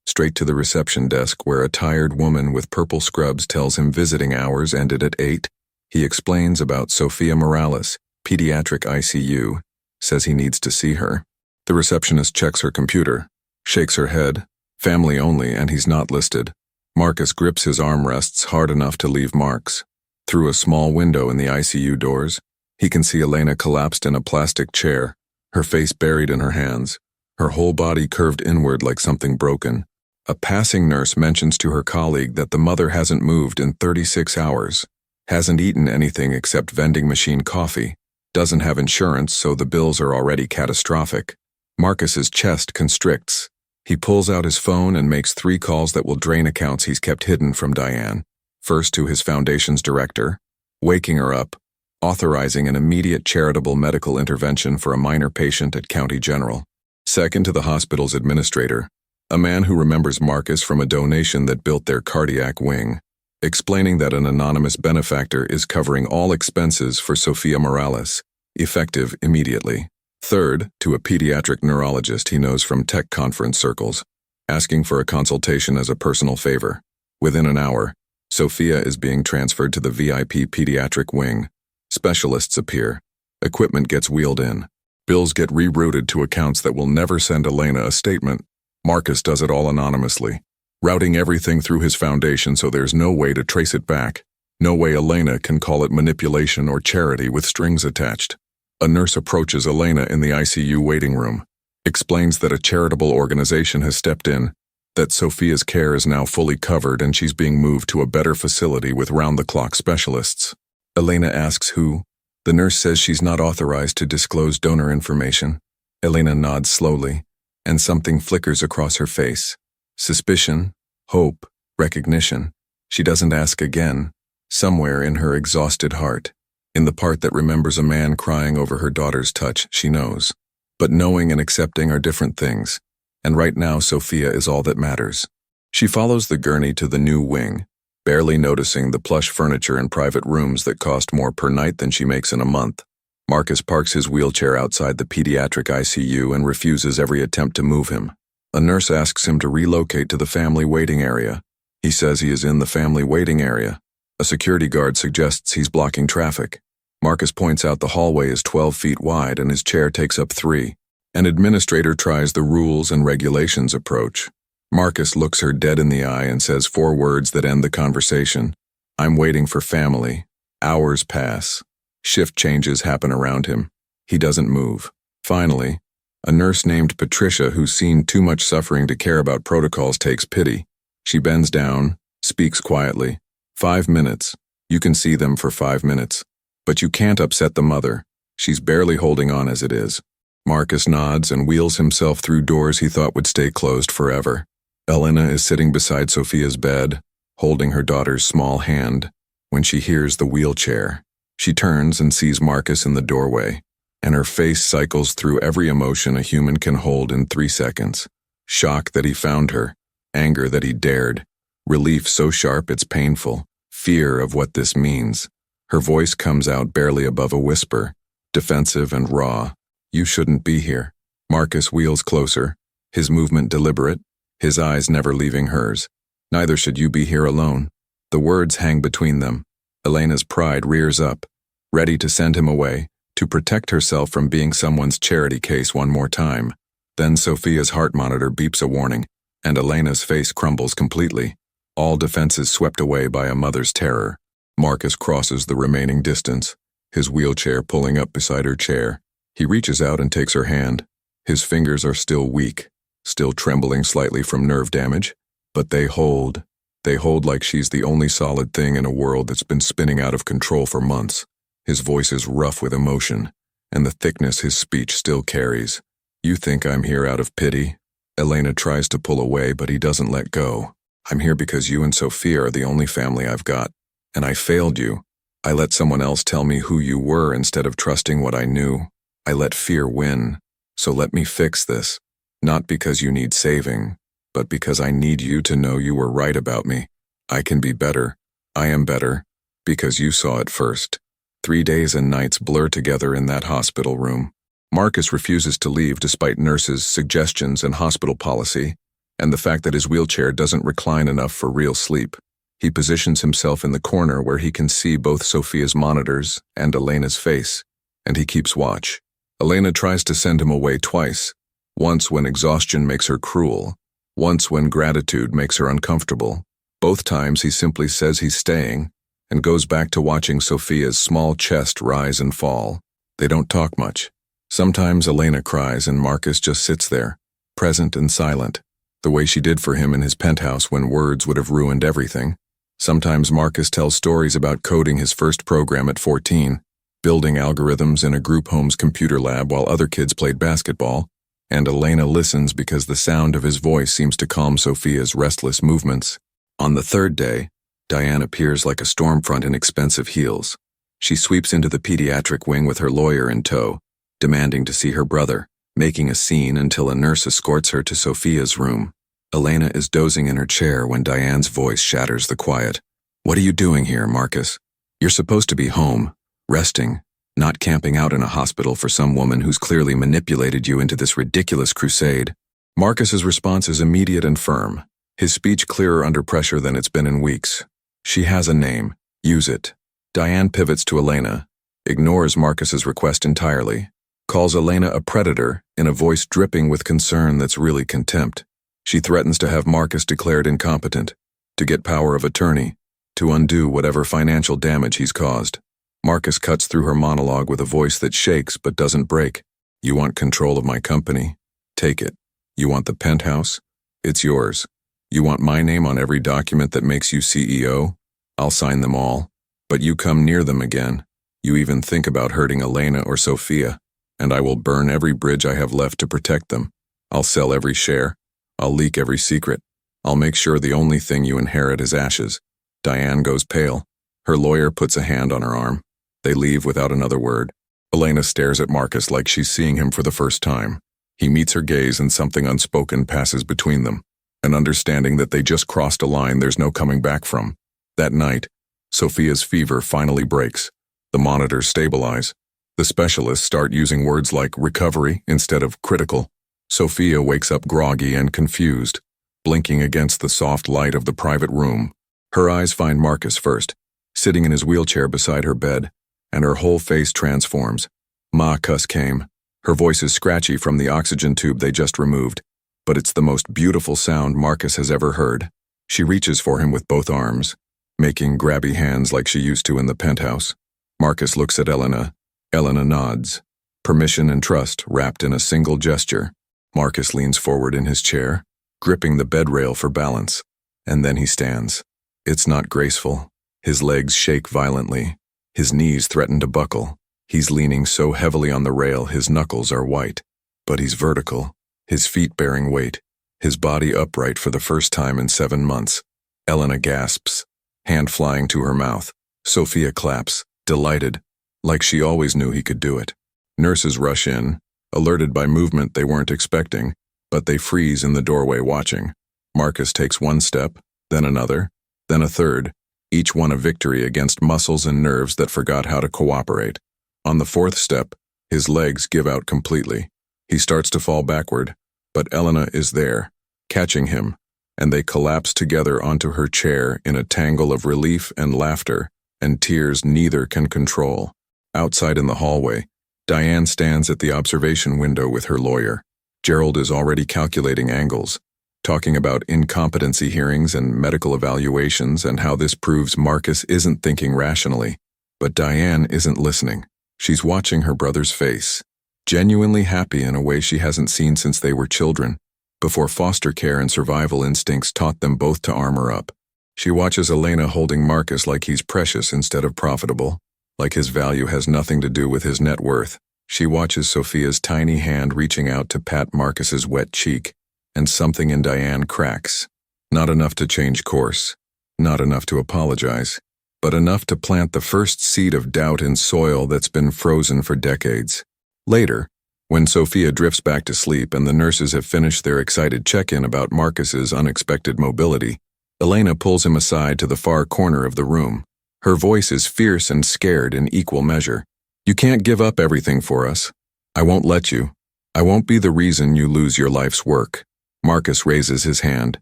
straight to the reception desk where a tired woman with purple scrubs tells him visiting hours ended at 8. He explains about Sofia Morales, pediatric ICU, says he needs to see her. The receptionist checks her computer, shakes her head, family only, and he's not listed. Marcus grips his armrests hard enough to leave marks. Through a small window in the ICU doors, he can see Elena collapsed in a plastic chair, her face buried in her hands, her whole body curved inward like something broken. A passing nurse mentions to her colleague that the mother hasn't moved in 36 hours, hasn't eaten anything except vending machine coffee, doesn't have insurance so the bills are already catastrophic. Marcus's chest constricts. He pulls out his phone and makes 3 calls that will drain accounts he's kept hidden from Diane. First to his foundation's director, waking her up, authorizing an immediate charitable medical intervention for a minor patient at County General. Second to the hospital's administrator, a man who remembers Marcus from a donation that built their cardiac wing, explaining that an anonymous benefactor is covering all expenses for Sofia Morales, effective immediately. Third, to a pediatric neurologist he knows from tech conference circles, asking for a consultation as a personal favor. Within an hour, Sofia is being transferred to the VIP pediatric wing. Specialists appear. Equipment gets wheeled in. Bills get rerouted to accounts that will never send Elena a statement. Marcus does it all anonymously, routing everything through his foundation so there's no way to trace it back. No way Elena can call it manipulation or charity with strings attached. A nurse approaches Elena in the ICU waiting room, explains that a charitable organization has stepped in, that Sofia's care is now fully covered and she's being moved to a better facility with round-the-clock specialists. Elena asks who. The nurse says she's not authorized to disclose donor information. Elena nods slowly, and something flickers across her face. Suspicion, hope, recognition. She doesn't ask again. Somewhere in her exhausted heart, in the part that remembers a man crying over her daughter's touch, she knows. But knowing and accepting are different things, and right now Sofia is all that matters. She follows the gurney to the new wing, barely noticing the plush furniture and private rooms that cost more per night than she makes in a month. Marcus parks his wheelchair outside the pediatric ICU and refuses every attempt to move him. A nurse asks him to relocate to the family waiting area. He says he is in the family waiting area. A security guard suggests he's blocking traffic. Marcus points out the hallway is 12 feet wide and his chair takes up 3. An administrator tries the rules and regulations approach. Marcus looks her dead in the eye and says 4 words that end the conversation. I'm waiting for family. Hours pass. Shift changes happen around him. He doesn't move. Finally, a nurse named Patricia, who's seen too much suffering to care about protocols, takes pity. She bends down, speaks quietly. 5 minutes. You can see them for 5 minutes. But you can't upset the mother. She's barely holding on as it is. Marcus nods and wheels himself through doors he thought would stay closed forever. Elena is sitting beside Sofia's bed, holding her daughter's small hand, when she hears the wheelchair. She turns and sees Marcus in the doorway, and her face cycles through every emotion a human can hold in 3 seconds. Shock that he found her, anger that he dared, relief so sharp it's painful, fear of what this means. Her voice comes out barely above a whisper, defensive and raw. You shouldn't be here. Marcus wheels closer, his movement deliberate, his eyes never leaving hers. Neither should you be here alone. The words hang between them. Elena's pride rears up, ready to send him away, to protect herself from being someone's charity case one more time. Then Sofia's heart monitor beeps a warning, and Elena's face crumbles completely, all defenses swept away by a mother's terror. Marcus crosses the remaining distance, his wheelchair pulling up beside her chair. He reaches out and takes her hand. His fingers are still weak, still trembling slightly from nerve damage, but they hold. They hold like she's the only solid thing in a world that's been spinning out of control for months. His voice is rough with emotion, and the thickness his speech still carries. You think I'm here out of pity? Elena tries to pull away, but he doesn't let go. I'm here because you and Sofia are the only family I've got, and I failed you. I let someone else tell me who you were instead of trusting what I knew. I let fear win, so let me fix this. Not because you need saving, but because I need you to know you were right about me. I can be better. I am better. Because you saw it first. 3 days and nights blur together in that hospital room. Marcus refuses to leave despite nurses' suggestions and hospital policy, and the fact that his wheelchair doesn't recline enough for real sleep. He positions himself in the corner where he can see both Sophia's monitors and Elena's face, and he keeps watch. Elena tries to send him away twice, once when exhaustion makes her cruel, once when gratitude makes her uncomfortable. Both times he simply says he's staying, and goes back to watching Sophia's small chest rise and fall. They don't talk much. Sometimes Elena cries and Marcus just sits there, present and silent, the way she did for him in his penthouse when words would have ruined everything. Sometimes Marcus tells stories about coding his first program at 14, building algorithms in a group home's computer lab while other kids played basketball, and Elena listens because the sound of his voice seems to calm Sophia's restless movements. On the third day, Diane appears like a storm front in expensive heels. She sweeps into the pediatric wing with her lawyer in tow, demanding to see her brother, making a scene until a nurse escorts her to Sophia's room. Elena is dozing in her chair when Diane's voice shatters the quiet. "What are you doing here, Marcus? You're supposed to be home, resting, not camping out in a hospital for some woman who's clearly manipulated you into this ridiculous crusade." Marcus's response is immediate and firm, his speech clearer under pressure than it's been in weeks. "She has a name. Use it." Diane pivots to Elena, ignores Marcus's request entirely, calls Elena a predator in a voice dripping with concern that's really contempt. She threatens to have Marcus declared incompetent, to get power of attorney, to undo whatever financial damage he's caused. Marcus cuts through her monologue with a voice that shakes but doesn't break. "You want control of my company? Take it. You want the penthouse? It's yours. You want my name on every document that makes you CEO? I'll sign them all. But you come near them again. You even think about hurting Elena or Sophia, and I will burn every bridge I have left to protect them. I'll sell every share. I'll leak every secret. I'll make sure the only thing you inherit is ashes." Diane goes pale. Her lawyer puts a hand on her arm. They leave without another word. Elena stares at Marcus like she's seeing him for the first time. He meets her gaze and something unspoken passes between them, an understanding that they just crossed a line there's no coming back from. That night, Sophia's fever finally breaks. The monitors stabilize. The specialists start using words like recovery instead of critical. Sophia wakes up groggy and confused, blinking against the soft light of the private room. Her eyes find Marcus first, sitting in his wheelchair beside her bed, and her whole face transforms. "Marcus came." Her voice is scratchy from the oxygen tube they just removed, but it's the most beautiful sound Marcus has ever heard. She reaches for him with both arms, making grabby hands like she used to in the penthouse. Marcus looks at Elena. Elena nods. Permission and trust wrapped in a single gesture. Marcus leans forward in his chair, gripping the bed rail for balance, and then he stands. It's not graceful. His legs shake violently. His knees threaten to buckle. He's leaning so heavily on the rail his knuckles are white. But he's vertical, his feet bearing weight, his body upright for the first time in 7 months. Elena gasps, hand flying to her mouth. Sophia claps, delighted, like she always knew he could do it. Nurses rush in, alerted by movement they weren't expecting, but they freeze in the doorway watching. Marcus takes one step, then another, then a third, each one a victory against muscles and nerves that forgot how to cooperate. On the 4th step, his legs give out completely. He starts to fall backward, but Elena is there, catching him, and they collapse together onto her chair in a tangle of relief and laughter, and tears neither can control. Outside in the hallway, Diane stands at the observation window with her lawyer. Gerald is already calculating angles, talking about incompetency hearings and medical evaluations and how this proves Marcus isn't thinking rationally. But Diane isn't listening. She's watching her brother's face, genuinely happy in a way she hasn't seen since they were children, before foster care and survival instincts taught them both to armor up. She watches Elena holding Marcus like he's precious instead of profitable, like his value has nothing to do with his net worth. She watches Sophia's tiny hand reaching out to pat Marcus's wet cheek, and something in Diane cracks. Not enough to change course, not enough to apologize, but enough to plant the first seed of doubt in soil that's been frozen for decades. Later, when Sophia drifts back to sleep and the nurses have finished their excited check-in about Marcus's unexpected mobility, Elena pulls him aside to the far corner of the room. Her voice is fierce and scared in equal measure. You can't give up everything for us. I won't let you. I won't be the reason you lose your life's work. Marcus raises his hand,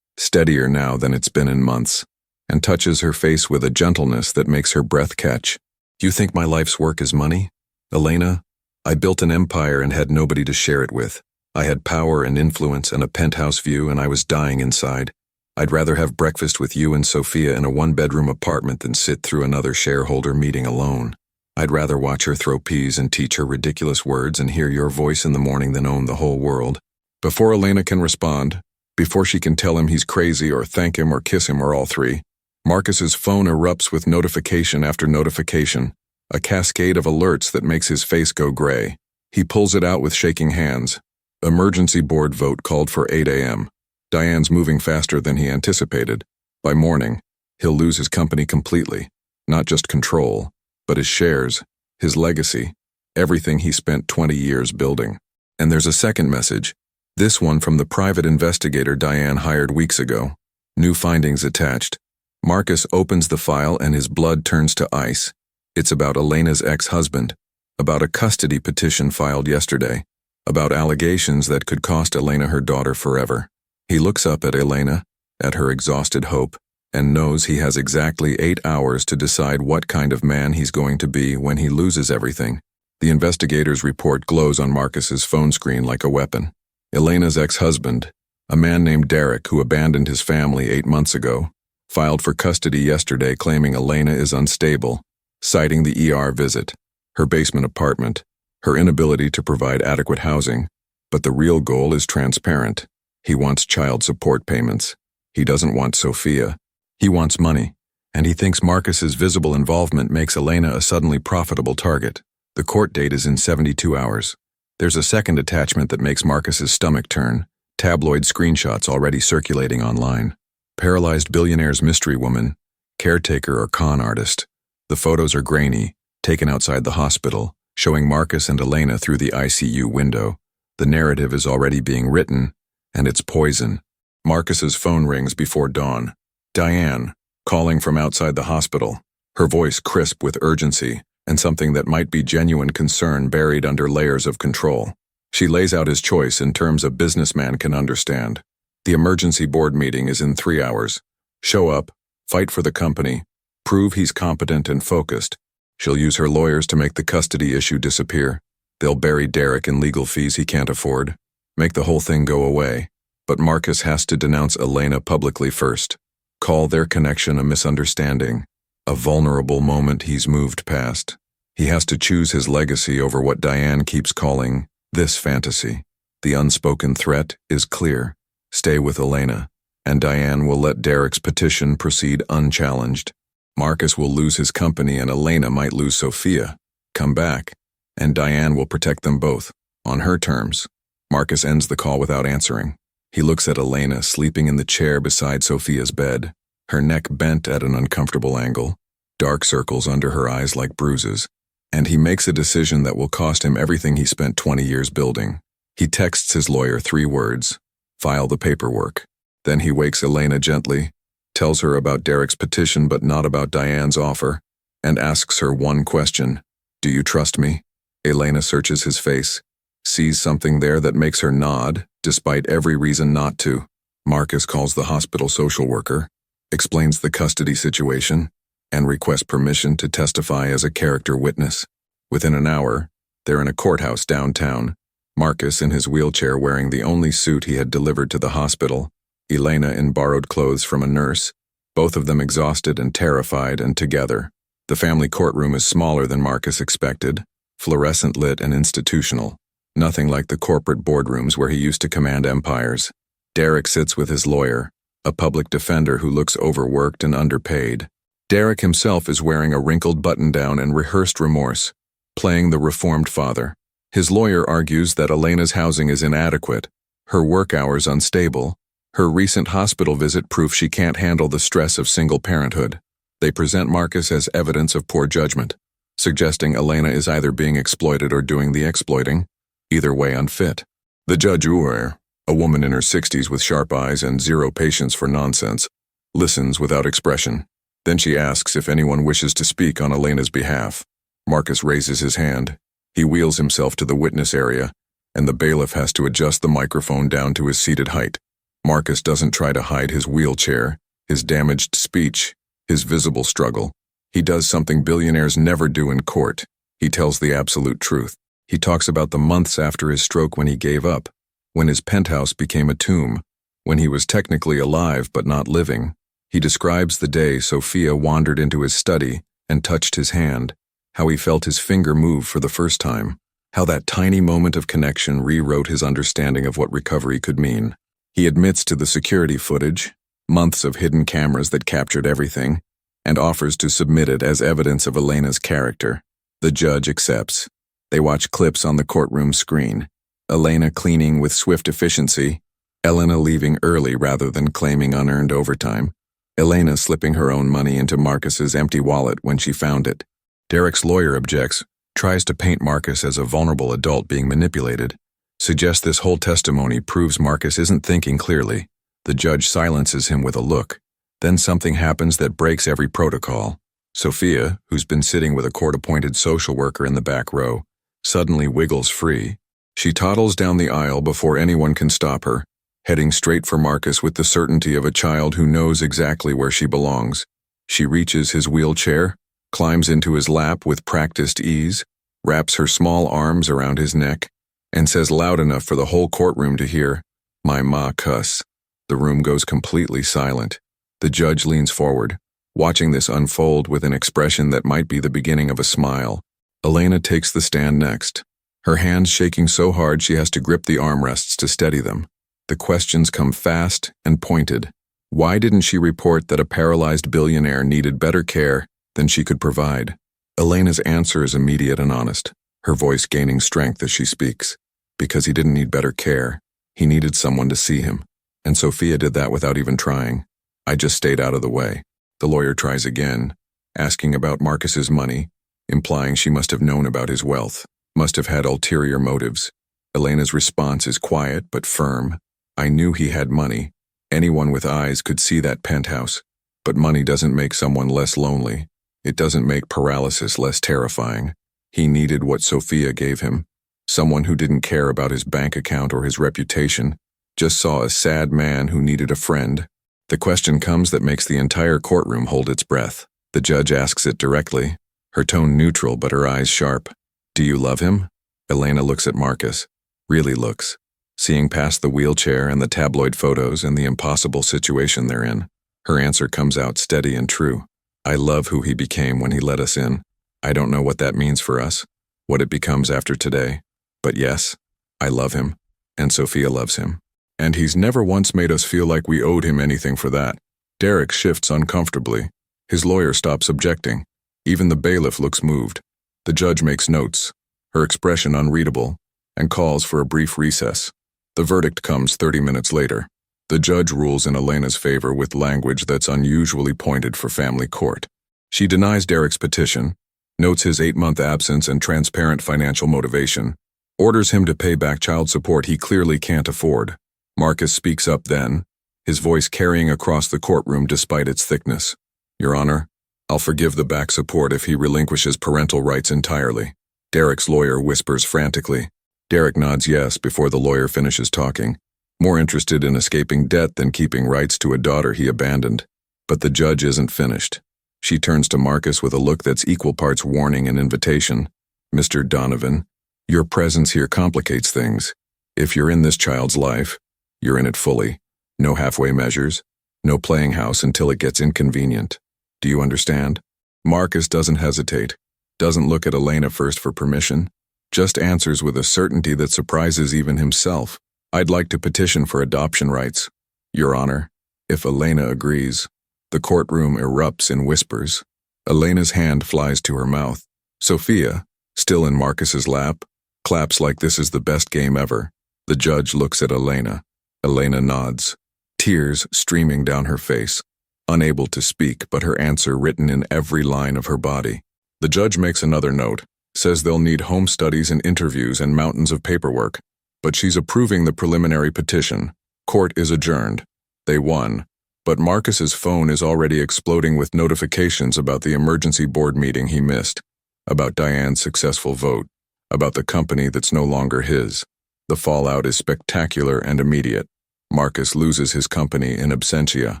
steadier now than it's been in months, and touches her face with a gentleness that makes her breath catch. You think my life's work is money? Elena, I built an empire and had nobody to share it with. I had power and influence and a penthouse view, and I was dying inside. I'd rather have breakfast with you and Sophia in a one-bedroom apartment than sit through another shareholder meeting alone. I'd rather watch her throw peas and teach her ridiculous words and hear your voice in the morning than own the whole world. Before Elena can respond, before she can tell him he's crazy or thank him or kiss him or all three, Marcus's phone erupts with notification after notification, a cascade of alerts that makes his face go gray. He pulls it out with shaking hands. Emergency board vote called for 8 a.m. Diane's moving faster than he anticipated. By morning, he'll lose his company completely. Not just control, but his shares, his legacy, everything he spent 20 years building. And there's a second message, this one from the private investigator Diane hired weeks ago. New findings attached. Marcus opens the file and his blood turns to ice. It's about Elena's ex-husband, about a custody petition filed yesterday, about allegations that could cost Elena her daughter forever. He looks up at Elena, at her exhausted hope, and knows he has exactly 8 hours to decide what kind of man he's going to be when he loses everything. The investigator's report glows on Marcus's phone screen like a weapon. Elena's ex-husband, a man named Derek who abandoned his family 8 months ago, filed for custody yesterday claiming Elena is unstable, citing the ER visit, her basement apartment, her inability to provide adequate housing. But the real goal is transparent. He wants child support payments. He doesn't want Sophia. He wants money, and he thinks Marcus's visible involvement makes Elena a suddenly profitable target. The court date is in 72 hours. There's a second attachment that makes Marcus's stomach turn, tabloid screenshots already circulating online. Paralyzed billionaire's mystery woman, caretaker or con artist. The photos are grainy, taken outside the hospital, showing Marcus and Elena through the ICU window. The narrative is already being written, and it's poison. Marcus's phone rings before dawn. Diane, calling from outside the hospital, her voice crisp with urgency and something that might be genuine concern buried under layers of control. She lays out his choice in terms a businessman can understand. The emergency board meeting is in 3 hours. Show up, fight for the company, prove he's competent and focused. She'll use her lawyers to make the custody issue disappear. They'll bury Derek in legal fees he can't afford. Make the whole thing go away. But Marcus has to denounce Elena publicly first. Call their connection a misunderstanding, a vulnerable moment he's moved past. He has to choose his legacy over what Diane keeps calling this fantasy. The unspoken threat is clear. Stay with Elena, and Diane will let Derek's petition proceed unchallenged. Marcus will lose his company and Elena might lose Sophia. Come back, and Diane will protect them both, on her terms. Marcus ends the call without answering. He looks at Elena sleeping in the chair beside Sophia's bed, her neck bent at an uncomfortable angle, dark circles under her eyes like bruises, and he makes a decision that will cost him everything he spent 20 years building. He texts his lawyer 3 words, file the paperwork. Then he wakes Elena gently, tells her about Derek's petition but not about Diane's offer, and asks her one question, do you trust me? Elena searches his face, sees something there that makes her nod, despite every reason not to. Marcus calls the hospital social worker, explains the custody situation, and requests permission to testify as a character witness. Within an hour, they're in a courthouse downtown, Marcus in his wheelchair wearing the only suit he had delivered to the hospital, Elena in borrowed clothes from a nurse, both of them exhausted and terrified and together. The family courtroom is smaller than Marcus expected, fluorescent lit and institutional. Nothing like the corporate boardrooms where he used to command empires. Derek sits with his lawyer, a public defender who looks overworked and underpaid. Derek himself is wearing a wrinkled button-down and rehearsed remorse, playing the reformed father. His lawyer argues that Elena's housing is inadequate, her work hours unstable, her recent hospital visit proof she can't handle the stress of single parenthood. They present Marcus as evidence of poor judgment, suggesting Elena is either being exploited or doing the exploiting, either way unfit. The judge, a woman in her 60s with sharp eyes and zero patience for nonsense, listens without expression. Then she asks if anyone wishes to speak on Elena's behalf. Marcus raises his hand. He wheels himself to the witness area, and the bailiff has to adjust the microphone down to his seated height. Marcus doesn't try to hide his wheelchair, his damaged speech, his visible struggle. He does something billionaires never do in court. He tells the absolute truth. He talks about the months after his stroke when he gave up, when his penthouse became a tomb, when he was technically alive but not living. He describes the day Sophia wandered into his study and touched his hand, how he felt his finger move for the first time, how that tiny moment of connection rewrote his understanding of what recovery could mean. He admits to the security footage, months of hidden cameras that captured everything, and offers to submit it as evidence of Elena's character. The judge accepts. They watch clips on the courtroom screen. Elena cleaning with swift efficiency, Elena leaving early rather than claiming unearned overtime, Elena slipping her own money into Marcus's empty wallet when she found it. Derek's lawyer objects, tries to paint Marcus as a vulnerable adult being manipulated, suggests this whole testimony proves Marcus isn't thinking clearly. The judge silences him with a look. Then something happens that breaks every protocol. Sophia, who's been sitting with a court-appointed social worker in the back row, suddenly wiggles free. She toddles down the aisle before anyone can stop her, heading straight for Marcus with the certainty of a child who knows exactly where she belongs. She reaches his wheelchair, climbs into his lap with practiced ease, wraps her small arms around his neck, and says loud enough for the whole courtroom to hear, "My ma cuss." The room goes completely silent. The judge leans forward, watching this unfold with an expression that might be the beginning of a smile. Elena takes the stand next, her hands shaking so hard she has to grip the armrests to steady them. The questions come fast and pointed. Why didn't she report that a paralyzed billionaire needed better care than she could provide? Elena's answer is immediate and honest, her voice gaining strength as she speaks. Because he didn't need better care. He needed someone to see him. And Sophia did that without even trying. I just stayed out of the way. The lawyer tries again, asking about Marcus's money, implying she must have known about his wealth, must have had ulterior motives. Elena's response is quiet but firm. I knew he had money. Anyone with eyes could see that penthouse. But money doesn't make someone less lonely. It doesn't make paralysis less terrifying. He needed what Sophia gave him. Someone who didn't care about his bank account or his reputation, just saw a sad man who needed a friend. The question comes that makes the entire courtroom hold its breath. The judge asks it directly, her tone neutral but her eyes sharp. Do you love him? Elena looks at Marcus. Really looks. Seeing past the wheelchair and the tabloid photos and the impossible situation they're in. Her answer comes out steady and true. I love who he became when he let us in. I don't know what that means for us, what it becomes after today. But yes, I love him, and Sophia loves him. And he's never once made us feel like we owed him anything for that. Derek shifts uncomfortably. His lawyer stops objecting. Even the bailiff looks moved. The judge makes notes, her expression unreadable, and calls for a brief recess. The verdict comes 30 minutes later. The judge rules in Elena's favor with language that's unusually pointed for family court. She denies Derek's petition, notes his 8-month absence and transparent financial motivation, orders him to pay back child support he clearly can't afford. Marcus speaks up then, his voice carrying across the courtroom despite its thickness. Your Honor, I'll forgive the back support if he relinquishes parental rights entirely. Derek's lawyer whispers frantically. Derek nods yes before the lawyer finishes talking, more interested in escaping debt than keeping rights to a daughter he abandoned. But the judge isn't finished. She turns to Marcus with a look that's equal parts warning and invitation. Mr. Donovan, your presence here complicates things. If you're in this child's life, you're in it fully. No halfway measures, no playing house until it gets inconvenient. Do you understand? Marcus doesn't hesitate, doesn't look at Elena first for permission, just answers with a certainty that surprises even himself. I'd like to petition for adoption rights. Your Honor, if Elena agrees. The courtroom erupts in whispers. Elena's hand flies to her mouth. Sophia, still in Marcus's lap, claps like this is the best game ever. The judge looks at Elena. Elena nods, tears streaming down her face, unable to speak but her answer written in every line of her body. The judge makes another note, says they'll need home studies and interviews and mountains of paperwork, but she's approving the preliminary petition. Court is adjourned. They won. But Marcus's phone is already exploding with notifications about the emergency board meeting he missed, about Diane's successful vote, about the company that's no longer his. The fallout is spectacular and immediate. Marcus loses his company in absentia.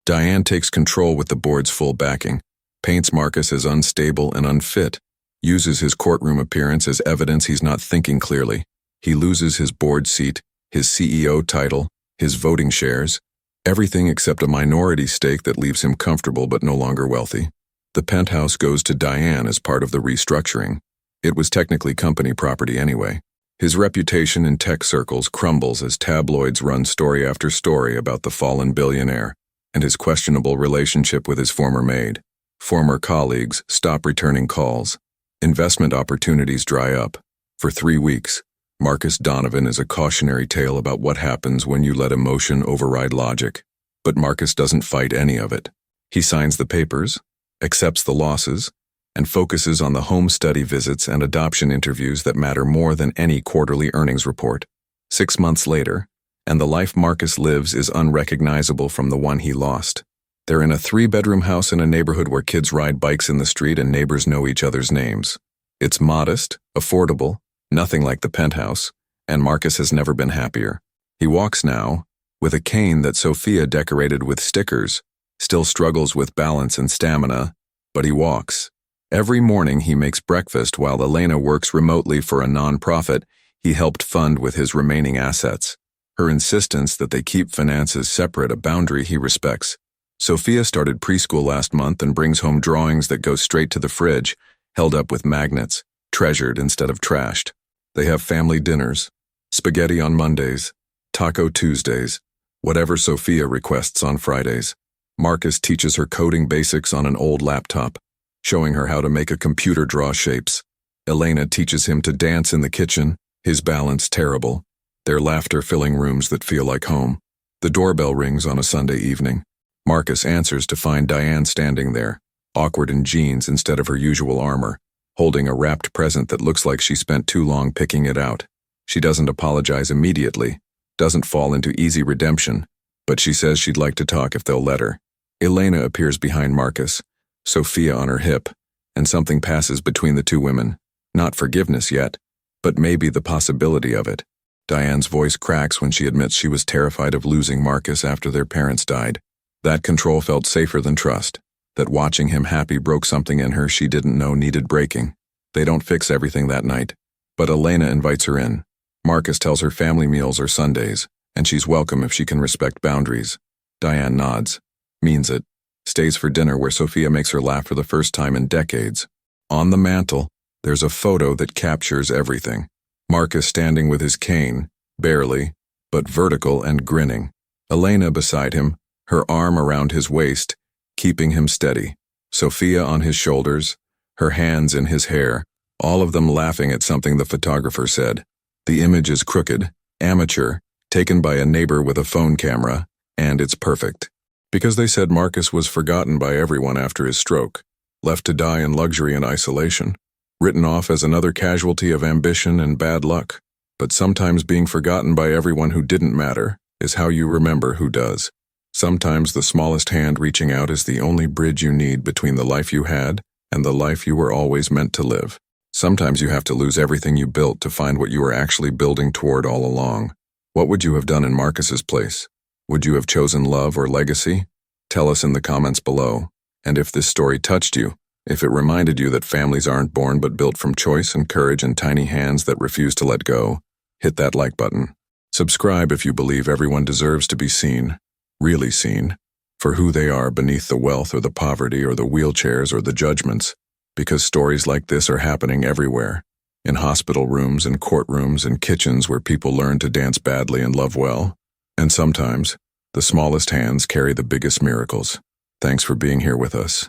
Diane takes control with the board's full backing, paints Marcus as unstable and unfit, uses his courtroom appearance as evidence he's not thinking clearly. He loses his board seat, his CEO title, his voting shares, everything except a minority stake that leaves him comfortable but no longer wealthy. The penthouse goes to Diane as part of the restructuring. It was technically company property anyway. His reputation in tech circles crumbles as tabloids run story after story about the fallen billionaire and his questionable relationship with his former maid. Former colleagues stop returning calls. Investment opportunities dry up. For 3 weeks, Marcus Donovan is a cautionary tale about what happens when you let emotion override logic. But Marcus doesn't fight any of it. He signs the papers, accepts the losses, and focuses on the home study visits and adoption interviews that matter more than any quarterly earnings report. 6 months later, and the life Marcus lives is unrecognizable from the one he lost. They're in a 3-bedroom house in a neighborhood where kids ride bikes in the street and neighbors know each other's names. It's modest, affordable, nothing like the penthouse, and Marcus has never been happier. He walks now, with a cane that Sophia decorated with stickers, still struggles with balance and stamina, but he walks. Every morning he makes breakfast while Elena works remotely for a non-profit he helped fund with his remaining assets. Her insistence that they keep finances separate a boundary he respects. Sophia started preschool last month and brings home drawings that go straight to the fridge, held up with magnets, treasured instead of trashed. They have family dinners, spaghetti on Mondays, taco Tuesdays, whatever Sophia requests on Fridays. Marcus teaches her coding basics on an old laptop, showing her how to make a computer draw shapes. Elena teaches him to dance in the kitchen, his balance terrible, their laughter filling rooms that feel like home. The doorbell rings on a Sunday evening. Marcus answers to find Diane standing there, awkward in jeans instead of her usual armor, holding a wrapped present that looks like she spent too long picking it out. She doesn't apologize immediately, doesn't fall into easy redemption, but she says she'd like to talk if they'll let her. Elena appears behind Marcus, Sophia on her hip, and something passes between the two women. Not forgiveness yet, but maybe the possibility of it. Diane's voice cracks when she admits she was terrified of losing Marcus after their parents died. That control felt safer than trust, that watching him happy broke something in her she didn't know needed breaking. They don't fix everything that night, but Elena invites her in. Marcus tells her family meals are Sundays, and she's welcome if she can respect boundaries. Diane nods, means it, stays for dinner where Sophia makes her laugh for the first time in decades. On the mantel, there's a photo that captures everything. Marcus standing with his cane, barely, but vertical and grinning. Elena beside him, her arm around his waist, keeping him steady. Sophia on his shoulders, her hands in his hair, all of them laughing at something the photographer said. The image is crooked, amateur, taken by a neighbor with a phone camera, and it's perfect. Because they said Marcus was forgotten by everyone after his stroke, left to die in luxury and isolation, written off as another casualty of ambition and bad luck. But sometimes being forgotten by everyone who didn't matter is how you remember who does. Sometimes the smallest hand reaching out is the only bridge you need between the life you had and the life you were always meant to live. Sometimes you have to lose everything you built to find what you were actually building toward all along. What would you have done in Marcus's place? Would you have chosen love or legacy? Tell us in the comments below. And if this story touched you, if it reminded you that families aren't born but built from choice and courage and tiny hands that refuse to let go, hit that like button. Subscribe if you believe everyone deserves to be seen, really seen, for who they are beneath the wealth or the poverty or the wheelchairs or the judgments, because stories like this are happening everywhere, in hospital rooms and courtrooms and kitchens where people learn to dance badly and love well. And sometimes, the smallest hands carry the biggest miracles. Thanks for being here with us.